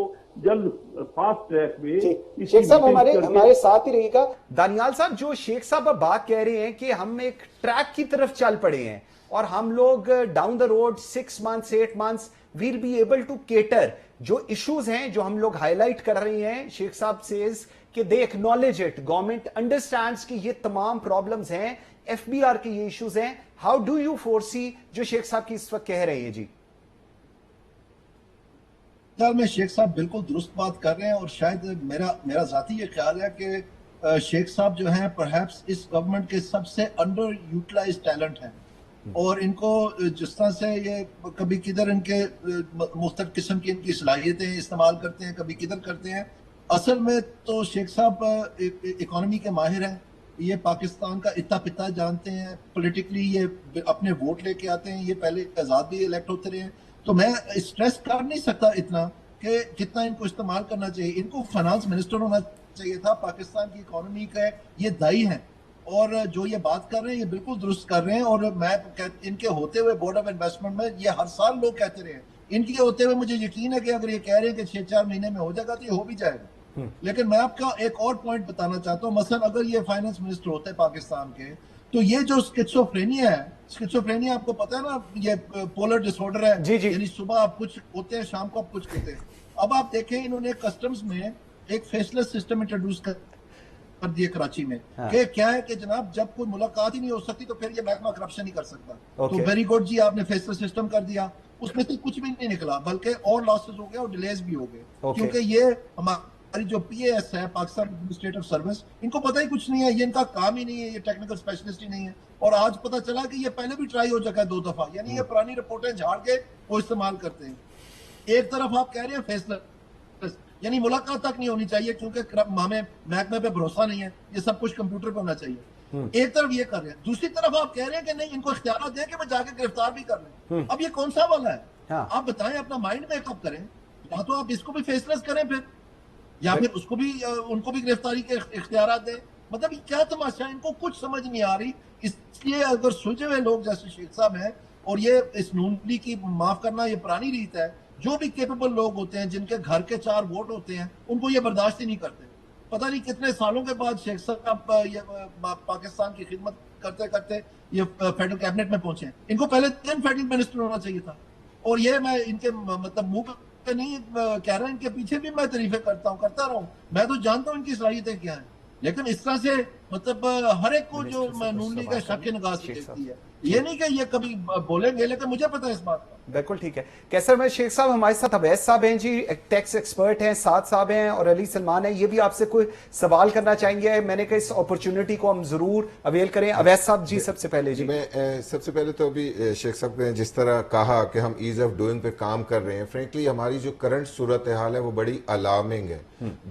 जल्द फास्ट ट्रैक में। शेख साहब हमारे साथ ही रहिएगा। दानियाल साहब, जो शेख साहब अब बात कह रहे हैं कि हम एक ट्रैक की तरफ चल पड़े हैं और हम लोग down the road 6 months 8 months we'll be able to cater जो इश्यूज हैं जो हम लोग हाईलाइट कर रहे हैं। शेख साहब सेज कि दे एक्नॉलेज इट, गवर्नमेंट अंडरस्टैंड्स कि ये तमाम प्रॉब्लम्स हैं, एफबीआर के ये इश्यूज हैं। हाउ डू यू फोरसी जो शेख साहब की इस वक्त कह रहे हैं? जी ख्याल में शेख साहब बिल्कुल दुरुस्त बात कर रहे हैं और शायद मेरा जाती ये ख्याल है कि शेख साहब जो हैं परहैप्स इस गवर्नमेंट के सबसे अंडर यूटिलाइज टैलेंट हैं और इनको जिस तरह से ये कभी किधर इनके मुख्तलिफ किस्म की इनकी सलाहियतें इस्तेमाल करते हैं, कभी किधर करते हैं। असल में तो शेख साहब इकोनॉमी के माहिर हैं, ये पाकिस्तान का इत्ता पिता जानते हैं, पॉलिटिकली ये अपने वोट लेके आते हैं, ये पहले आज़ाद भी इलेक्ट होते रहे हैं। तो मैं स्ट्रेस कर नहीं सकता इतना कि कितना इनको इस्तेमाल करना चाहिए। इनको फाइनेंस मिनिस्टर होना चाहिए था, पाकिस्तान की इकोनॉमी का ये दाई हैं और जो ये बात कर रहे हैं ये बिल्कुल दुरुस्त कर रहे हैं। और मैं इनके होते हुए बोर्ड ऑफ इन्वेस्टमेंट में ये हर साल लोग कहते रहे, इनके होते हुए मुझे यकीन है कि अगर ये कह रहे हैं कि 6-4 महीने में हो जाएगा तो ये हो भी जाएगा। लेकिन मैं आपका एक और पॉइंट बताना चाहता हूँ, मसलन अगर ये फाइनेंस मिनिस्टर होते हैं पाकिस्तान के तो ये जो स्किज़ोफ्रेनिया है, स्किज़ोफ्रेनिया आपको पता है ना, ये पोलर डिसऑर्डर है, यानी सुबह आप कुछ होते हैं शाम को आप कुछ होते हैं। अब आप देखें इन्होंने कस्टम्स में एक फेसलेस सिस्टम इंट्रोड्यूस कर दिए कराची में। कि क्या है कि जनाब जब कोई मुलाकात ही नहीं हो सकती तो फिर ये महकमा करप्शन नहीं कर सकता। तो वेरी गुड जी, आपने फेसलेस सिस्टम कर दिया, उसमें से कुछ भी नहीं निकला बल्कि और लॉसेस हो गए और डिलेज भी हो गए क्योंकि ये हमारी जो पीएएस है, पाकिस्तान एडमिनिस्ट्रेटिव सर्विस, इनको पता ही कुछ नहीं है, ये इनका काम ही नहीं है, ये टेक्निकल स्पेशलिस्ट ही नहीं है। और आज पता चला कि ये पहले भी ट्राई हो चुका है 2 दफा, यानी ये पुरानी रिपोर्टें झाड़ के वो इस्तेमाल करते हैं। एक तरफ आप कह रहे हैं फेसलेस, यानी मुलाकात तक नहीं होनी चाहिए क्योंकि हमें महकमे पे भरोसा नहीं है, ये सब कुछ कंप्यूटर पे होना चाहिए। एक तरफ ये कर रहे हैं, दूसरी तरफ आप कह रहे हैं कि नहीं इनको इख्तियार दें कि वो जाके गिरफ्तार भी कर लें। अब ये कौन सा वाला है? आप बताएं, अपना माइंड मेकअप करें, या तो आप इसको भी फेसलेस करें फिर, या फिर उसको भी उनको भी गिरफ्तारी के इख्तियार दें। मतलब ये क्या तमाशा, इनको कुछ समझ नहीं आ रही। इसलिए अगर सुलझे हुए लोग जैसे शेख साहब हैं, और ये इस नूनली की माफ करना ये पुरानी रीत है, जो भी कैपेबल लोग होते हैं जिनके घर के 4 वोट होते हैं उनको ये बर्दाश्त ही नहीं करते। पता नहीं कितने सालों के बाद शेख साहब पाकिस्तान की खिदमत करते करते ये फेडरल कैबिनेट में पहुंचे। इनको पहले 3 फेडरल मिनिस्टर होना चाहिए था। और ये मैं इनके मतलब मुंह पे नहीं कह रहा, इनके पीछे भी मैं तारीफें करता रहा हूँ, मैं तो जानता हूँ इनकी सलाहियतें क्या है। लेकिन इस तरह से मतलब हर एक को जो नून लीग का शक की निगाह से देखती है, ये नहीं कि ये कभी बोलेंगे, लेकिन मुझे पता है इस बात का। बिल्कुल ठीक है। कैसर में शेख साहब हमारे साथ अवैस साहब हैं जी, टैक्स एक्सपर्ट हैं, साद साहब हैं और अली सलमान हैं, ये भी आपसे कोई सवाल करना चाहेंगे। मैंने कहा इस अपॉर्चुनिटी को हम जरूर अवेल करें। अवैस साहब जी सबसे पहले जी। मैं सबसे पहले तो अभी शेख साहब ने जिस तरह कहा कि हम ईज ऑफ डूइंग पे काम कर रहे हैं, फ्रेंकली हमारी जो करंट सूरत हाल है वो बड़ी अलार्मिंग है।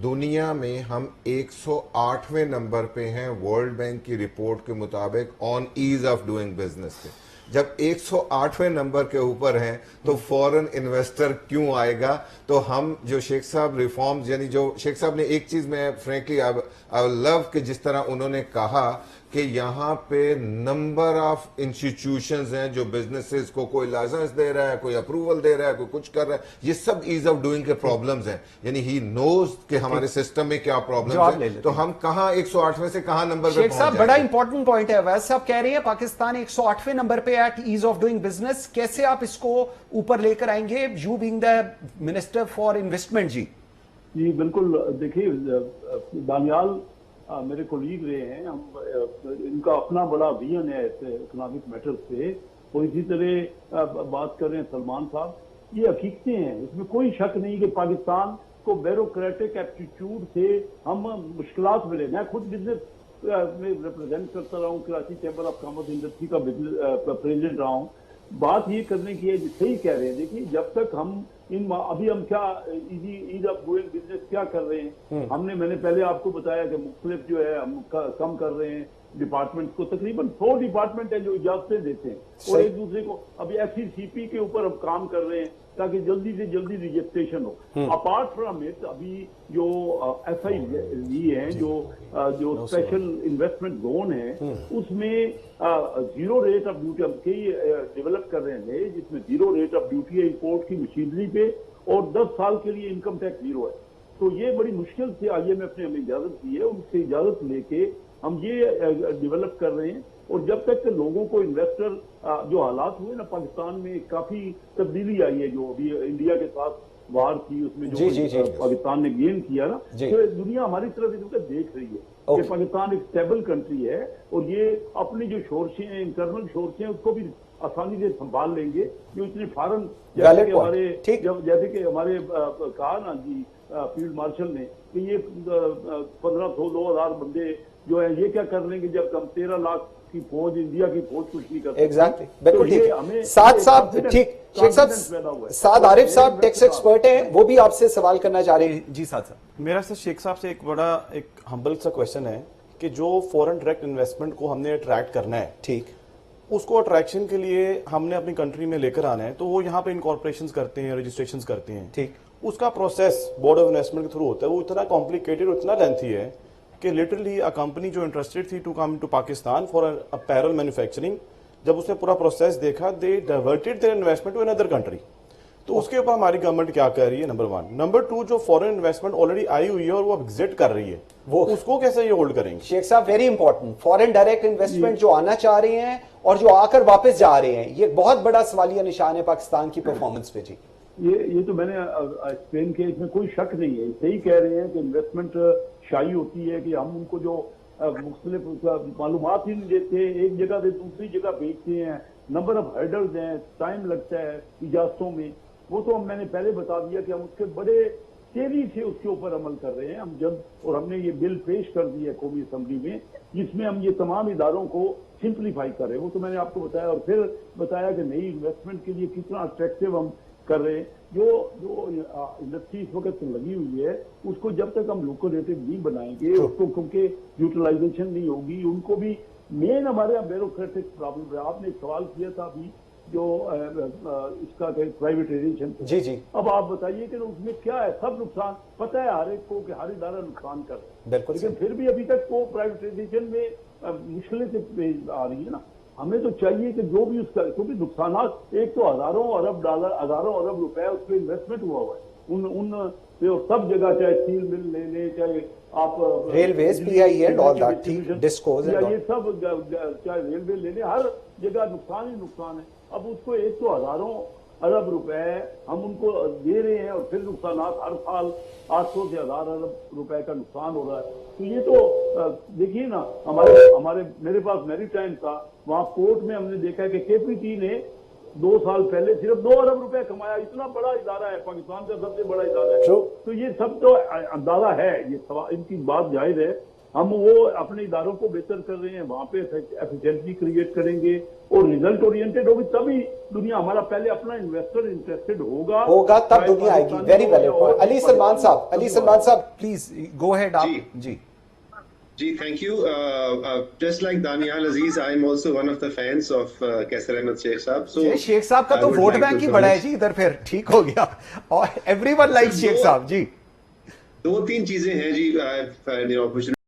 दुनिया में हम 108वें नंबर पे हैं वर्ल्ड बैंक की रिपोर्ट के मुताबिक on ease of doing business पे। जब 108वें नंबर के ऊपर हैं तो फॉरेन इन्वेस्टर क्यों आएगा? तो हम जो शेख साहब रिफॉर्म्स, यानी जो शेख साहब ने एक चीज में फ्रेंकली आई लव कि जिस तरह उन्होंने कहा कि यहाँ पे नंबर ऑफ इंस्टीट्यूशंस हैं जो बिजनेसेस को कोई लाइसेंस दे रहा है, कोई अप्रूवल दे रहा है, कोई कुछ कर रहा है, ये सब ईज ऑफ डूइंग के प्रॉब्लम्स हैं। यानी ही नोज कि हमारे सिस्टम में क्या प्रॉब्लम्स हैं, तो हम कहाँ 108वें से कहाँ नंबर पे शेख साहब बड़ा इंपॉर्टेंट पॉइंट है। वैसे साहब कह रहे हैं पाकिस्तान 108वें नंबर पे at ease of doing business, कैसे आप इसको ऊपर लेकर आएंगे, you being the minister for investment जी? जी बिल्कुल, देखिए दानियाल मेरे कोलीग रहे हैं, हम इनका अपना बड़ा विजन है इकोनॉमिक मैटर्स पे, और इसी तरह बात कर रहे हैं सलमान साहब, ये हकीकतें हैं, इसमें कोई शक नहीं कि पाकिस्तान को ब्यूरोक्रेटिक एप्टीट्यूड से हम मुश्किलात मिले। मैं खुद बिजनेस में रिप्रेजेंट करता रहा हूँ, Karachi chamber of commerce industry का प्रेसिडेंट रहा हूँ। बात ये करने की है, सही कह रहे हैं। देखिए जब तक हम अभी हम क्या ईज ऑफ डूइंग बिजनेस क्या कर रहे हैं, मैंने पहले आपको बताया कि मुख्तलिफ जो है हम कम कर रहे हैं डिपार्टमेंट को, तकरीबन 100 डिपार्टमेंट है जो इजाजतें देते हैं और एक दूसरे को, अभी FCCP के ऊपर हम काम कर रहे हैं ताकि जल्दी से जल्दी रजिस्ट्रेशन हो। अपार्ट फ्रॉम इट अभी जो SIV है, जो स्पेशल इन्वेस्टमेंट जोन है, उसमें जीरो रेट ऑफ ड्यूटी हम कई डेवलप कर रहे हैं जिसमें जीरो रेट ऑफ ड्यूटी है इंपोर्ट की मशीनरी पे, और 10 साल के लिए इनकम टैक्स जीरो है। तो ये बड़ी मुश्किल से IMF ने हमें इजाजत दी है, उनसे इजाजत लेके हम ये डेवलप कर रहे हैं। और जब तक लोगों को इन्वेस्टर जो हालात हुए ना पाकिस्तान में, काफी तब्दीली आई है जो अभी इंडिया के साथ वार थी उसमें जो पाकिस्तान ने गेन किया ना, तो दुनिया हमारी तरफ इस वक्त देख रही है कि पाकिस्तान एक स्टेबल कंट्री है और ये अपनी जो शोर्सें हैं, इंटरनल शोर्सें हैं, उसको भी आसानी से संभाल लेंगे। जो इतने फॉरन जैसे कि हमारे कहा ना जी फील्ड मार्शल ने कि ये 1500-2000 बंदे जो है ये क्या कर लेंगे जब हम 13 लाख की फौज, इंडिया की फौज कुछ नहीं करती। एग्जैक्टली, बिल्कुल ठीक। साद साहब ठीक, शेख साहब साद आरिफ साहब टैक्स एक्सपर्ट हैं, वो भी आपसे सवाल करना चाह रहे हैं जी। साद साहब मेरा से शेख साहब से एक बड़ा एक हम्बल सा क्वेश्चन है कि जो फॉरेन डायरेक्ट इन्वेस्टमेंट को हमने अट्रैक्ट करना है, ठीक, उसको अट्रैक्शन के लिए हमने अपनी कंट्री में लेकर आना है, तो वो यहाँ पे इनकॉर्पोरेशन करते हैं, रजिस्ट्रेशन करते हैं, ठीक, उसका प्रोसेस बोर्ड ऑफ इन्वेस्टमेंट के थ्रू होता है, वो इतना कॉम्प्लिकेटेड और इतना लेंथी है कि लिटरली अ कंपनी जो इंटरेस्टेड थी to come to Pakistan for apparel manufacturing, जब उसने पूरा प्रोसेस देखा, they diverted their investment to another country. तो उसके ऊपर हमारी गवर्नमेंट क्या कर रही है, नंबर 1। नंबर 2, जो फॉरेन इन्वेस्टमेंट ऑलरेडी आई हुई है और वो एग्जिट कर रही है, वो उसको कैसे ये होल्ड करेंगे? शेख साहब very important, foreign direct investment जो आना चाह रहे हैं और जो आकर वापस जा रहे हैं, ये बहुत बड़ा सवालिया निशान है पाकिस्तान की परफॉर्मेंस पे जी। ये तो मैंने एक्सप्लेन किया, इसमें कोई शक नहीं है। सही कह रहे हैं कि इन्वेस्टमेंट शाई होती है कि हम उनको जो मुख्तलिफ मालूमात ही नहीं देते, एक जगह से दूसरी जगह भेजते हैं, नंबर ऑफ हर्डल्स हैं, टाइम लगता है इजाजतों में, वो तो मैंने पहले बता दिया कि हम उसके बड़े तेजी से उसके ऊपर अमल कर रहे हैं। हम जब और हमने ये बिल पेश कर दी है कौमी असम्बली में, जिसमें हम ये तमाम इदारों को सिंप्लीफाई कर रहे हैं, वो तो मैंने आपको बताया। और फिर बताया कि नई इन्वेस्टमेंट के लिए कितना अट्रैक्टिव हम कर रहे हैं। जो इंडस्ट्री इस वक्त लगी हुई है, उसको जब तक हम लुक्रेटिव नहीं बनाएंगे, उसको क्योंकि यूटिलाइजेशन नहीं होगी, उनको भी मेन हमारे यहाँ ब्यूरोक्रेटिक प्रॉब्लम है। आपने एक सवाल किया था अभी जो इसका प्राइवेटाइजेशन, जी जी, अब आप बताइए कि उसमें क्या है? सब नुकसान पता है हर एक को कि हर इदारा नुकसान कर रहा है, लेकिन फिर भी अभी तक वो प्राइवेटाइजेशन में मुश्किलें से आ रही है ना। हमें तो चाहिए कि जो भी उसका, क्योंकि नुकसान एक तो हजारों अरब डॉलर, हजारों अरब रुपए उस पर इन्वेस्टमेंट हुआ हुआ है उन सब जगह, चाहे स्टील मिल ले लें, चाहे आप railways PIL all that, discoms, ये सब चाहे रेलवे ले लें, हर जगह नुकसान ही नुकसान है। अब उसको एक तो हजारों अरब रुपए हम उनको दे रहे हैं और फिर नुकसान हर साल 800 से 1000 अरब रुपए का नुकसान हो रहा है। तो ये तो देखिए ना, हमारे मेरे पास मैरीटाइम था, वहां पोर्ट में हमने देखा कि केपीटी ने 2 साल पहले सिर्फ 2 अरब रुपए कमाया। इतना बड़ा इदारा है, पाकिस्तान का सबसे बड़ा इदारा है। तो ये सब तो अंदाजा है, ये इनकी बात जाहिर है। हम वो अपने इदारों को बेहतर कर रहे हैं, वहां पे एफिशिएंसी क्रिएट करेंगे और रिजल्ट ओरिएंटेड होगी, तभी दुनिया हमारा पहले अपना इन्वेस्टर इंटरेस्टेड होगा तब दुनिया आएगी। Very valid. अली सलमान साहब प्लीज गो अहेड आप। जी thank you. Just like Daniel Aziz, I am also one of the fans of Kaisar Ahmed Sheikh Saab. So Sheikh साहब का तो वोट बैंक ही बड़ा है जी इधर, फिर ठीक हो गया और एवरीवन लाइक्स शेख साहब जी। 2-3 चीजें हैं जी,